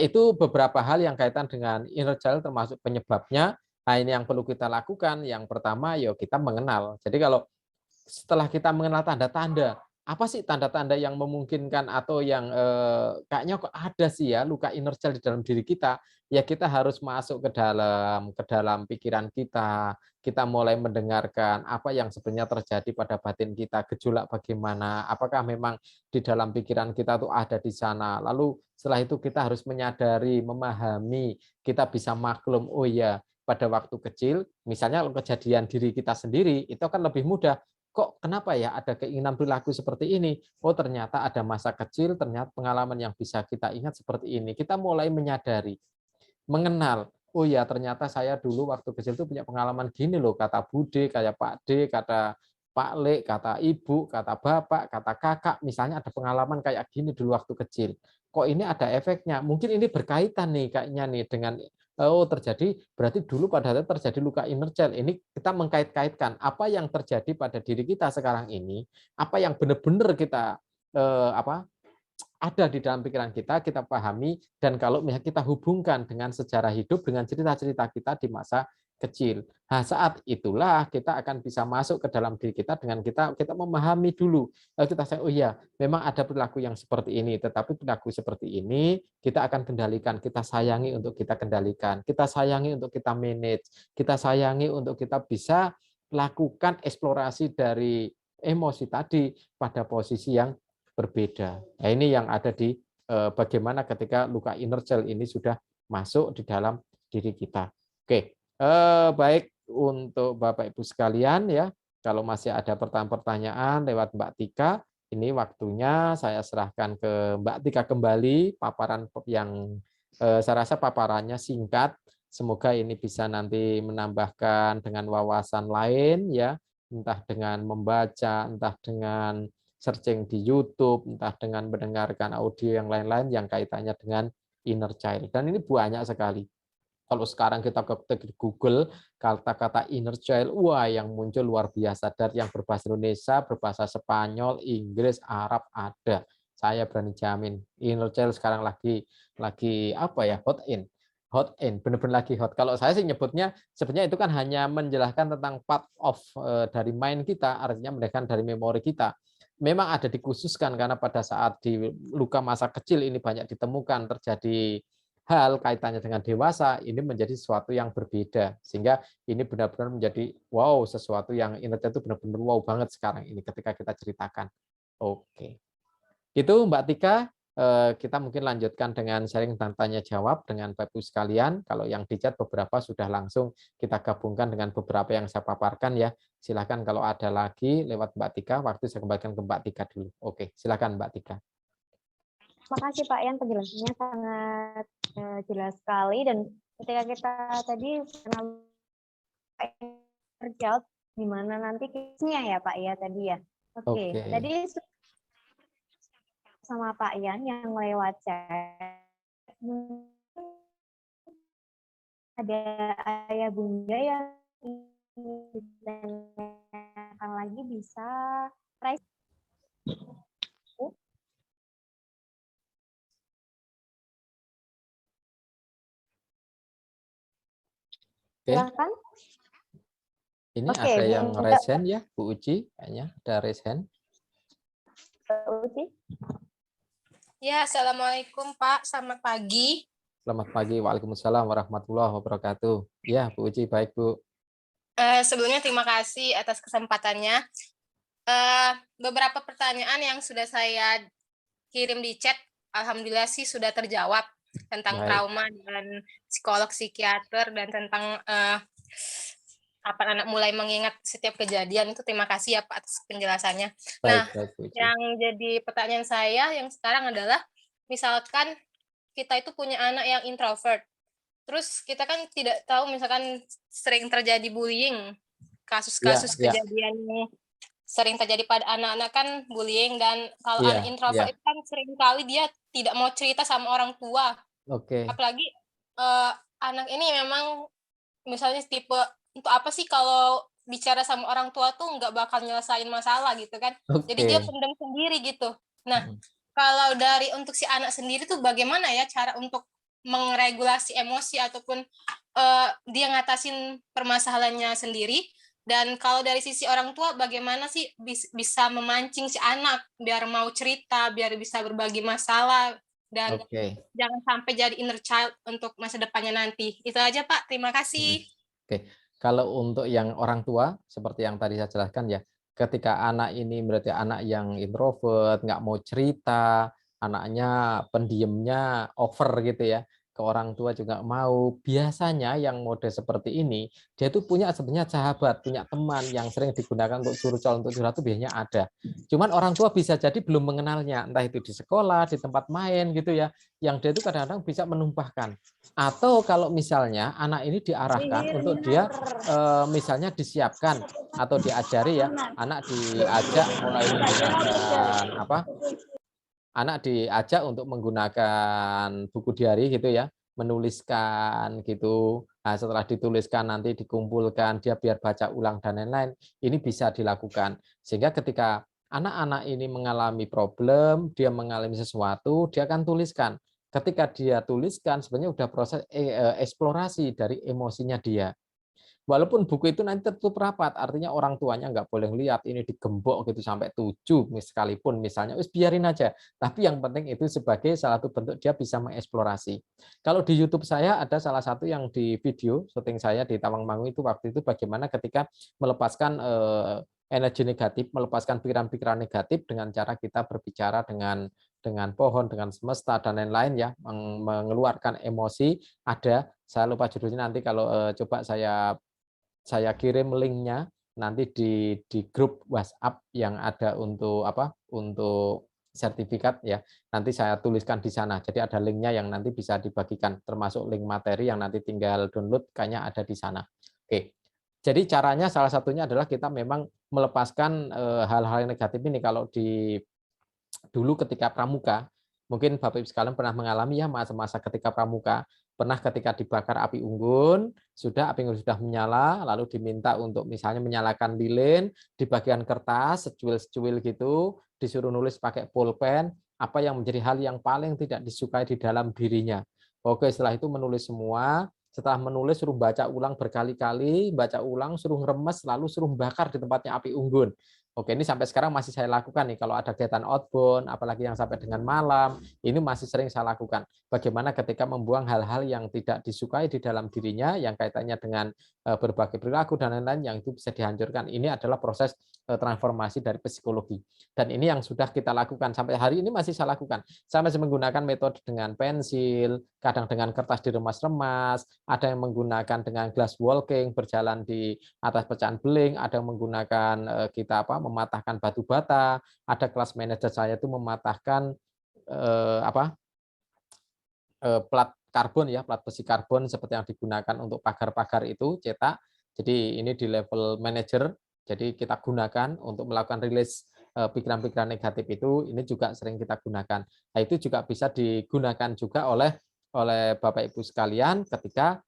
Itu beberapa hal yang kaitan dengan inner child termasuk penyebabnya. Nah, ini yang perlu kita lakukan. Yang pertama, ya kita mengenal. Jadi kalau setelah kita mengenal tanda-tanda, apa sih tanda-tanda yang memungkinkan atau yang kayaknya kok ada sih ya luka inner child di dalam diri kita, ya kita harus masuk ke dalam pikiran kita mulai mendengarkan apa yang sebenarnya terjadi pada batin kita, gejolak bagaimana, apakah memang di dalam pikiran kita tuh ada di sana. Lalu setelah itu kita harus menyadari, memahami, kita bisa maklum, oh ya, pada waktu kecil, misalnya kejadian diri kita sendiri, itu akan lebih mudah. Kok kenapa ya ada keinginan perilaku seperti ini? Oh ternyata ada masa kecil, ternyata pengalaman yang bisa kita ingat seperti ini. Kita mulai menyadari, mengenal. Oh ya ternyata saya dulu waktu kecil itu punya pengalaman gini loh, kata Bude, kayak Pak D, kata Pak Le, kata Ibu, kata Bapak, kata Kakak, misalnya ada pengalaman kayak gini dulu waktu kecil. Kok ini ada efeknya? Mungkin ini berkaitan nih kayaknya nih dengan terjadi berarti dulu pada saat terjadi luka inner child. Ini kita mengkait-kaitkan apa yang terjadi pada diri kita sekarang ini, apa yang benar-benar kita apa ada di dalam pikiran kita pahami, dan kalau misalnya kita hubungkan dengan sejarah hidup, dengan cerita-cerita kita di masa kecil. Nah, saat itulah kita akan bisa masuk ke dalam diri kita dengan kita memahami dulu. Lalu kita say, oh iya, memang ada perilaku yang seperti ini, tetapi perilaku seperti ini kita akan kendalikan, kita sayangi untuk kita kendalikan, kita sayangi untuk kita manage, kita sayangi untuk kita bisa lakukan eksplorasi dari emosi tadi pada posisi yang berbeda. Nah, ini yang ada di bagaimana ketika luka inner child ini sudah masuk di dalam diri kita. Oke, baik untuk Bapak Ibu sekalian ya, kalau masih ada pertanyaan-pertanyaan lewat Mbak Tika, ini waktunya saya serahkan ke Mbak Tika kembali paparan yang saya rasa paparannya singkat. Semoga ini bisa nanti menambahkan dengan wawasan lain ya, entah dengan membaca, entah dengan searching di YouTube, entah dengan mendengarkan audio yang lain-lain yang kaitannya dengan inner child. Dan ini banyak sekali. Kalau sekarang kita ketik di Google kata-kata inner child, wah yang muncul luar biasa. Dari yang berbahasa Indonesia, berbahasa Spanyol, Inggris, Arab ada. Saya berani jamin inner child sekarang lagi apa ya, hot in, benar-benar lagi hot. Kalau saya sih nyebutnya sebenarnya itu kan hanya menjelaskan tentang part of dari mind kita, artinya menjelaskan dari memori kita. Memang ada dikhususkan karena pada saat di luka masa kecil ini banyak ditemukan terjadi hal kaitannya dengan dewasa, ini menjadi sesuatu yang berbeda, sehingga ini benar-benar menjadi wow, sesuatu yang inner child itu benar-benar wow banget sekarang ini ketika kita ceritakan. Oke. Itu Mbak Tika, kita mungkin lanjutkan dengan sharing dan tanya jawab dengan Bapak Ibu sekalian. Kalau yang di chat beberapa sudah langsung kita gabungkan dengan beberapa yang saya paparkan ya. Silakan kalau ada lagi lewat Mbak Tika, waktu saya kembalikan ke Mbak Tika dulu. Oke, silakan Mbak Tika. Terima kasih Pak Yan, penjelasannya sangat jelas sekali, dan ketika kita tadi kenal child di mana nanti case-nya ya Pak ya tadi ya. Oke, tadi sama Pak Yan yang lewat chat ada ayah bunda yang ditanyakan lagi bisa raise. Silakan. Ini ada yang raise hand ya, Bu Uci, kayaknya ada raise hand. Mbak Uci. Ya, Assalamualaikum Pak, selamat pagi. Selamat pagi, Waalaikumsalam warahmatullahi wabarakatuh. Ya, Bu Uci, baik Bu. Sebelumnya terima kasih atas kesempatannya. Beberapa pertanyaan yang sudah saya kirim di chat, alhamdulillah sih sudah terjawab tentang Baik. trauma dan psikolog, psikiater, dan tentang kapan anak mulai mengingat setiap kejadian. Itu terima kasih ya Pak atas penjelasannya. Nah, Baik, Bu Uci. yang jadi pertanyaan saya yang sekarang adalah, misalkan kita itu punya anak yang introvert, terus kita kan tidak tahu misalkan sering terjadi bullying, kasus-kasus Ya, ya. kejadian yang sering terjadi pada anak-anak kan bullying, dan kalau Iya, anak introvert iya. itu kan sering kali dia tidak mau cerita sama orang tua. Oke. Apalagi anak ini memang misalnya tipe, untuk apa sih kalau bicara sama orang tua tuh nggak bakal nyelesain masalah gitu kan. Jadi dia Oke. pendam sendiri gitu. Nah, kalau dari untuk si anak sendiri tuh bagaimana ya cara untuk mengregulasi emosi ataupun dia ngatasin permasalahannya sendiri, dan kalau dari sisi orang tua bagaimana sih bisa memancing si anak biar mau cerita, biar bisa berbagi masalah, dan Oke. jangan sampai jadi inner child untuk masa depannya nanti. Itu aja Pak, terima kasih. Oke. Kalau untuk yang orang tua, seperti yang tadi saya jelaskan ya, ketika anak ini berarti anak yang introvert, nggak mau cerita, anaknya pendiamnya over gitu ya, ke orang tua juga mau. Biasanya yang mode seperti ini, dia tuh punya sebenarnya sahabat, punya teman yang sering digunakan untuk curcol, untuk curhat itu biasanya ada. Cuman orang tua bisa jadi belum mengenalnya, entah itu di sekolah, di tempat main gitu ya, yang dia itu kadang-kadang bisa menumpahkan. Atau kalau misalnya anak ini diarahkan untuk dia misalnya disiapkan atau diajari ya, anak diajak mulai menggunakan apa? Anak diajak untuk menggunakan buku diari gitu ya, menuliskan gitu. Nah, setelah dituliskan nanti dikumpulkan, dia biar baca ulang dan lain-lain. Ini bisa dilakukan. Sehingga ketika anak-anak ini mengalami problem, dia mengalami sesuatu, dia akan tuliskan. Ketika dia tuliskan, sebenarnya udah proses eksplorasi dari emosinya dia. Walaupun buku itu nanti tertutup rapat, artinya orang tuanya nggak boleh lihat, ini digembok gitu sampai 7 sekalipun misalnya, wis biarin aja. Tapi yang penting itu sebagai salah satu bentuk dia bisa mengeksplorasi. Kalau di YouTube saya ada salah satu yang di video syuting saya di Tawangmangu itu waktu itu bagaimana ketika melepaskan energi negatif, melepaskan pikiran-pikiran negatif dengan cara kita berbicara dengan pohon, dengan semesta dan lain-lain ya, mengeluarkan emosi. Ada, saya lupa judulnya, nanti kalau coba saya kirim linknya nanti di grup WhatsApp yang ada untuk apa, untuk sertifikat ya, nanti saya tuliskan di sana. Jadi ada linknya yang nanti bisa dibagikan, termasuk link materi yang nanti tinggal download, kayaknya ada di sana. Oke, jadi caranya salah satunya adalah kita memang melepaskan hal-hal yang negatif ini. Kalau di dulu ketika pramuka, mungkin Bapak Ibu sekalian pernah mengalami ya masa-masa ketika pramuka, pernah ketika dibakar api unggun, api unggun sudah menyala, lalu diminta untuk misalnya menyalakan lilin, dibagikan kertas secuil-secuil gitu, disuruh nulis pakai pulpen, apa yang menjadi hal yang paling tidak disukai di dalam dirinya. Oke, setelah itu menulis semua, setelah menulis suruh baca ulang berkali-kali, baca ulang, suruh ngeremes, lalu suruh bakar di tempatnya api unggun. Oke, ini sampai sekarang masih saya lakukan nih, kalau ada kegiatan outbound, apalagi yang sampai dengan malam, ini masih sering saya lakukan. Bagaimana ketika membuang hal-hal yang tidak disukai di dalam dirinya, yang kaitannya dengan berbagai perilaku dan lain-lain, yang itu bisa dihancurkan. Ini adalah proses transformasi dari psikologi. Dan ini yang sudah kita lakukan, sampai hari ini masih saya lakukan. Saya masih menggunakan metode dengan pensil, kadang dengan kertas diremas-remas, ada yang menggunakan dengan glass walking, berjalan di atas pecahan beling, ada yang menggunakan kita mematahkan batu bata, ada kelas manajer saya itu mematahkan plat karbon ya, plat besi karbon seperti yang digunakan untuk pagar-pagar itu cetak. Jadi ini di level manajer, jadi kita gunakan untuk melakukan rilis pikiran-pikiran negatif itu, ini juga sering kita gunakan. Nah, itu juga bisa digunakan juga oleh Bapak Ibu sekalian ketika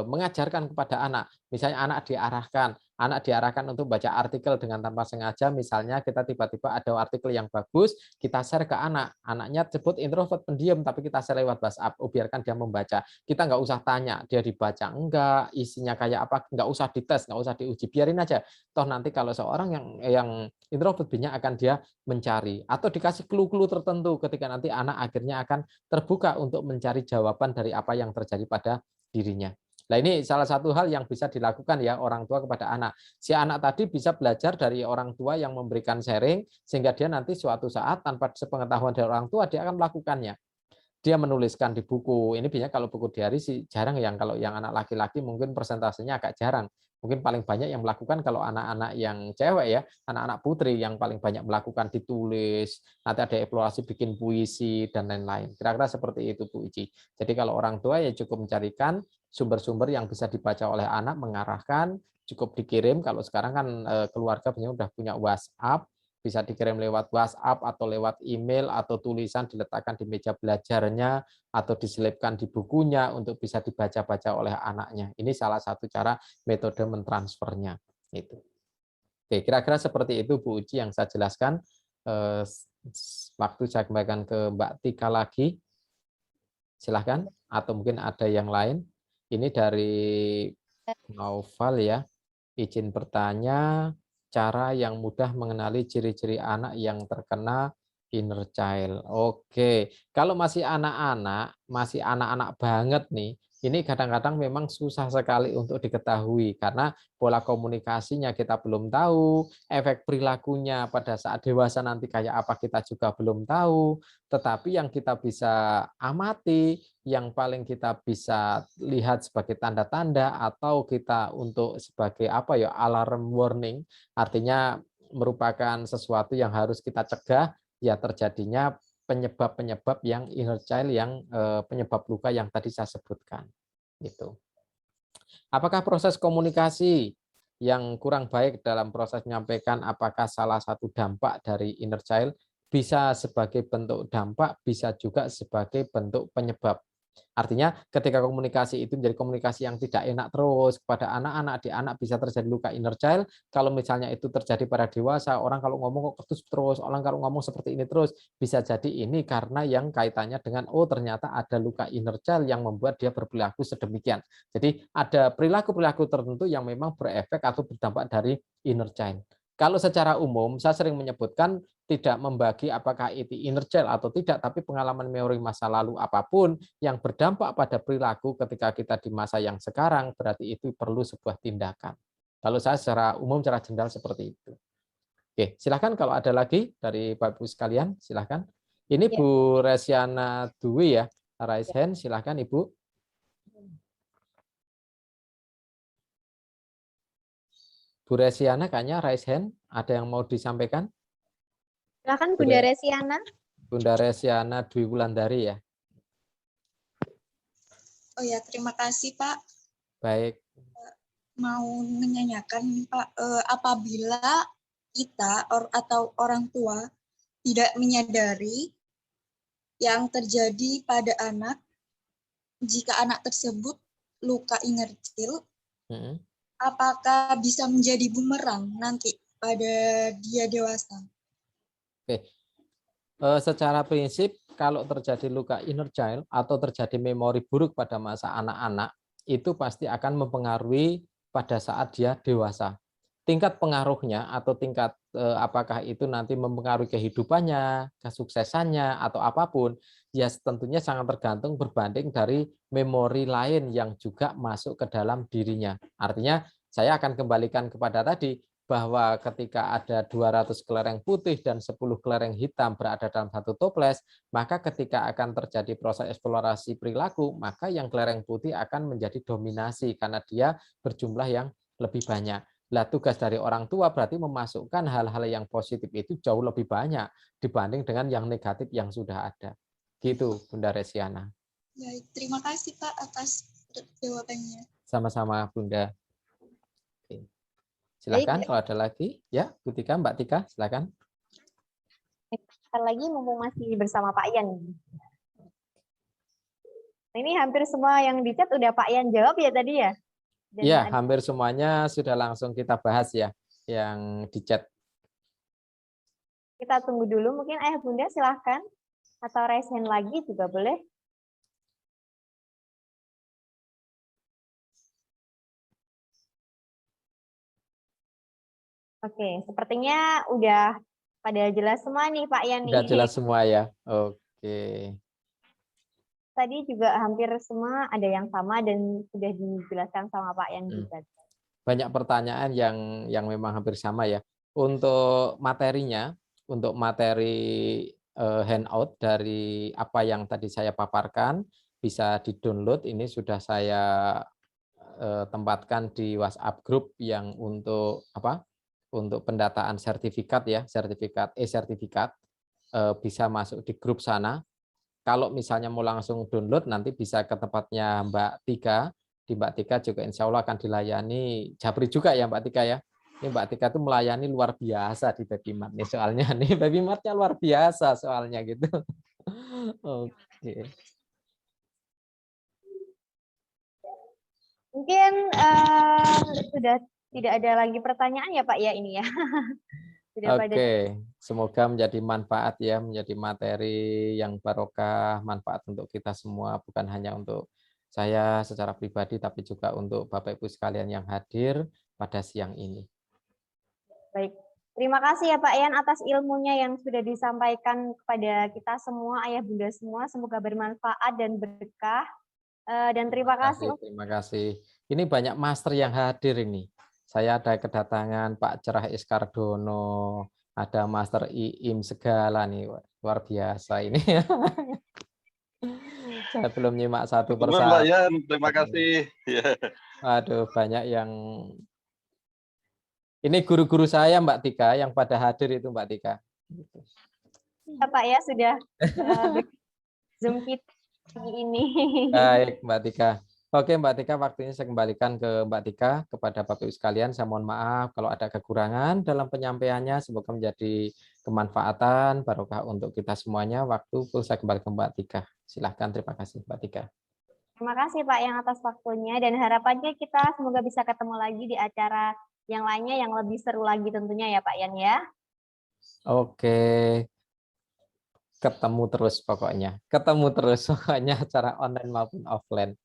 mengajarkan kepada anak. Misalnya anak diarahkan, anak diarahkan untuk baca artikel dengan tanpa sengaja, misalnya kita tiba-tiba ada artikel yang bagus, kita share ke anak, anaknya sebut introvert pendiam, tapi kita share lewat WhatsApp, biarkan dia membaca. Kita nggak usah tanya, dia dibaca enggak, isinya kayak apa, nggak usah dites, nggak usah diuji, biarin aja. Toh nanti kalau seorang yang introvert banyak akan dia mencari, atau dikasih clue-clue tertentu ketika nanti anak akhirnya akan terbuka untuk mencari jawaban dari apa yang terjadi pada dirinya. Nah, ini salah satu hal yang bisa dilakukan ya orang tua kepada anak. Si anak tadi bisa belajar dari orang tua yang memberikan sharing, sehingga dia nanti suatu saat tanpa sepengetahuan dari orang tua dia akan melakukannya. Dia menuliskan di buku. Ini biasanya kalau buku diari sih jarang, yang kalau yang anak laki-laki mungkin persentasenya agak jarang. Mungkin paling banyak yang melakukan kalau anak-anak yang cewek ya, anak-anak putri yang paling banyak melakukan ditulis, nanti ada eksplorasi bikin puisi dan lain-lain. Kira-kira seperti itu Bu Ici. Jadi kalau orang tua ya cukup mencarikan sumber-sumber yang bisa dibaca oleh anak, mengarahkan, cukup dikirim. Kalau sekarang kan keluarga punya udah punya WhatsApp, bisa dikirim lewat WhatsApp atau lewat email atau tulisan diletakkan di meja belajarnya atau diselipkan di bukunya untuk bisa dibaca-baca oleh anaknya. Ini salah satu cara metode mentransfernya. Itu. Oke, kira-kira seperti itu Bu Uci yang saya jelaskan. Waktu saya kembalikan ke Mbak Tika lagi. Silahkan. Atau mungkin ada yang lain. Ini dari Naufal ya. Izin bertanya, cara yang mudah mengenali ciri-ciri anak yang terkena inner child. Oke, kalau masih anak-anak banget nih, ini kadang-kadang memang susah sekali untuk diketahui karena pola komunikasinya kita belum tahu, efek perilakunya pada saat dewasa nanti kayak apa kita juga belum tahu, tetapi yang kita bisa amati, yang paling kita bisa lihat sebagai tanda-tanda atau kita untuk sebagai apa ya, alarm warning, artinya merupakan sesuatu yang harus kita cegah ya terjadinya penyebab-penyebab yang inner child, yang penyebab luka yang tadi saya sebutkan. Gitu. Apakah proses komunikasi yang kurang baik dalam proses menyampaikan, apakah salah satu dampak dari inner child? Bisa sebagai bentuk dampak, bisa juga sebagai bentuk penyebab. Artinya ketika komunikasi itu menjadi komunikasi yang tidak enak terus kepada anak-anak, di anak bisa terjadi luka inner child. Kalau misalnya itu terjadi pada dewasa, orang kalau ngomong kok ketus terus, orang kalau ngomong seperti ini terus, bisa jadi ini karena yang kaitannya dengan, oh ternyata ada luka inner child yang membuat dia berperilaku sedemikian. Jadi ada perilaku-perilaku tertentu yang memang berefek atau berdampak dari inner child. Kalau secara umum, saya sering menyebutkan tidak membagi apakah itu inner child atau tidak, tapi pengalaman memori masa lalu apapun yang berdampak pada perilaku ketika kita di masa yang sekarang, berarti itu perlu sebuah tindakan. Kalau saya secara umum, secara general seperti itu. Oke, silakan kalau ada lagi dari Bapak Ibu sekalian, silakan. Ini Bu Resiana Dwi ya, raise hand, silakan Ibu. Bu Resiana kayaknya raise hand, ada yang mau disampaikan? Silakan Bunda Resiana. Bunda Resiana Dwi Wulandari ya. Oh ya, terima kasih Pak. Baik. Mau menanyakan Pak, apabila kita atau orang tua tidak menyadari yang terjadi pada anak, jika anak tersebut luka inner child, apakah bisa menjadi bumerang nanti pada dia dewasa? Oke. Secara prinsip, kalau terjadi luka inner child atau terjadi memori buruk pada masa anak-anak, itu pasti akan mempengaruhi pada saat dia dewasa. Tingkat pengaruhnya atau tingkat apakah itu nanti mempengaruhi kehidupannya, kesuksesannya, atau apapun, ya tentunya sangat tergantung berbanding dari memori lain yang juga masuk ke dalam dirinya. Artinya, saya akan kembalikan kepada tadi, bahwa ketika ada 200 kelereng putih dan 10 kelereng hitam berada dalam satu toples, maka ketika akan terjadi proses eksplorasi perilaku, maka yang kelereng putih akan menjadi dominasi karena dia berjumlah yang lebih banyak. Lah tugas dari orang tua berarti memasukkan hal-hal yang positif itu jauh lebih banyak dibanding dengan yang negatif yang sudah ada. Gitu, Bunda Resiana. Baik, terima kasih Pak atas jawabannya. Sama-sama, Bunda. Silakan kalau ada lagi. Ya, Bu Tika, Mbak Tika, silakan. Sebentar lagi mumpung masih bersama Pak Ian. Ini hampir semua yang di chat udah Pak Ian jawab ya tadi ya? Dan Ya, ada- hampir semuanya sudah langsung kita bahas ya, yang di chat. kita tunggu dulu, mungkin Ayah Bunda silahkan, atau raise hand lagi juga boleh. Oke, sepertinya udah pada jelas semua nih Pak Yani. Sudah jelas semua ya. Oke. Tadi juga hampir semua ada yang sama dan sudah dijelaskan sama Pak Yani juga. Banyak pertanyaan yang memang hampir sama ya. Untuk materinya, untuk materi handout dari apa yang tadi saya paparkan, bisa di-download. Ini sudah saya tempatkan di WhatsApp group yang untuk apa? Untuk pendataan sertifikat ya, sertifikat e-sertifikat, bisa masuk di grup sana. Kalau misalnya mau langsung download, nanti bisa ke tempatnya Mbak Tika. Di Mbak Tika juga insya Allah akan dilayani Japri juga ya Mbak Tika ya. Ini Mbak Tika tuh melayani luar biasa di Babymat nih soalnya nih, Babymatnya luar biasa soalnya gitu. Oke. Mungkin sudah tidak ada lagi pertanyaan ya Pak ya ini ya. Sudah pada Oke, semoga menjadi manfaat ya, menjadi materi yang barokah, manfaat untuk kita semua, bukan hanya untuk saya secara pribadi, tapi juga untuk Bapak Ibu sekalian yang hadir pada siang ini. baik. Terima kasih ya Pak Yan atas ilmunya yang sudah disampaikan kepada kita semua, Ayah Bunda semua. Semoga bermanfaat dan berkah. Dan terima kasih. Terima kasih. Ini banyak master yang hadir ini. Saya ada kedatangan Pak Cerah Iskardono, ada Master Iim segala nih, luar biasa ini. Saya belum nyimak satu persatu. Mbak Yan, terima kasih. Aduh, banyak yang ini guru-guru saya Mbak Tika yang pada hadir itu Mbak Tika. Ya Pak ya sudah Zoom kita ini. Baik Mbak Tika. Oke Mbak Tika, waktunya saya kembalikan ke Mbak Tika. Kepada Bapak Ibu sekalian, saya mohon maaf kalau ada kekurangan dalam penyampaiannya. Semoga menjadi kemanfaatan, barokah untuk kita semuanya. Waktu saya kembali ke Mbak Tika. Silahkan, terima kasih Mbak Tika. Terima kasih Pak yang atas waktunya. Dan harapannya kita semoga bisa ketemu lagi di acara yang lainnya yang lebih seru lagi tentunya ya Pak Yan ya. Oke. Ketemu terus pokoknya. Ketemu terus pokoknya acara online maupun offline.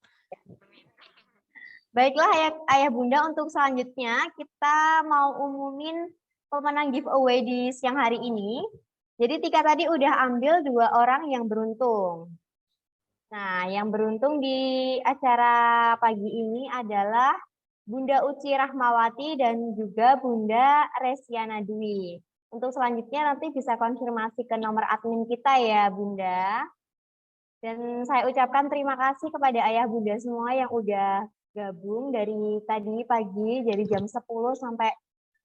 Baiklah Ayah Bunda, untuk selanjutnya kita mau umumin pemenang giveaway di siang hari ini. Jadi Tika tadi udah ambil 2 orang yang beruntung. Nah, yang beruntung di acara pagi ini adalah Bunda Uci Rahmawati dan juga Bunda Resiana Dwi. Untuk selanjutnya nanti bisa konfirmasi ke nomor admin kita ya Bunda. Dan saya ucapkan terima kasih kepada Ayah Bunda semua yang udah gabung dari tadi pagi, dari jam 10 sampai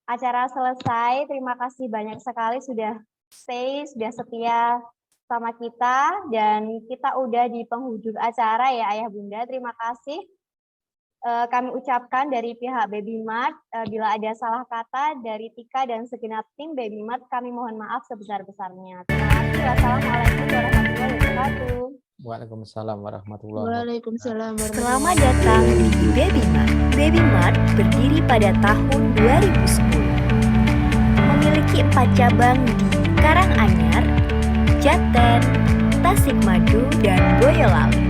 acara selesai. Terima kasih banyak sekali sudah stay, sudah setia sama kita. Dan kita udah di penghujung acara ya Ayah Bunda. Terima kasih. Kami ucapkan dari pihak Babymat, bila ada salah kata dari Tika dan segenap tim Babymat, kami mohon maaf sebesar-besarnya. Terima kasih. Wassalamualaikum warahmatullahi wabarakatuh. Waalaikumsalam warahmatullahi wabarakatuh. Selamat datang di Babymat. Babymat berdiri pada tahun 2010. Memiliki 4 cabang di Karanganyar, Jaten, Tasikmadu, dan Boyolali.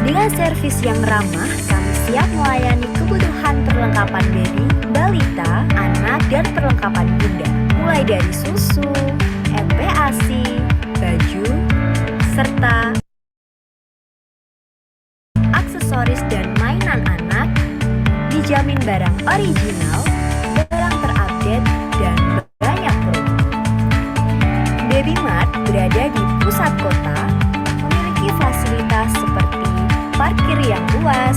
Dengan servis yang ramah, kami siap melayani kebutuhan perlengkapan baby, balita, anak, dan perlengkapan bunda. Mulai dari susu, MPASI, baju, serta aksesoris dan mainan anak, dijamin barang original, barang terupdate, dan banyak promo. Babymat berada di pusat kota, memiliki fasilitas seperti parkir yang luas,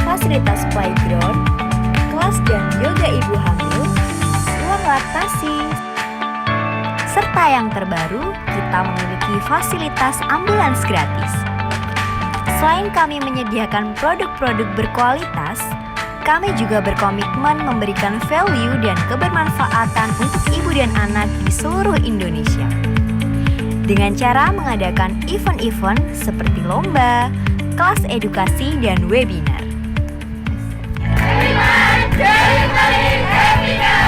fasilitas playground, kelas dan yoga ibu hamil, ruang laktasi, serta yang terbaru, kita memiliki fasilitas ambulans gratis. Selain kami menyediakan produk-produk berkualitas, kami juga berkomitmen memberikan value dan kebermanfaatan untuk ibu dan anak di seluruh Indonesia. Dengan cara mengadakan event-event seperti lomba, kelas edukasi, dan webinar. Sharing learning happiness.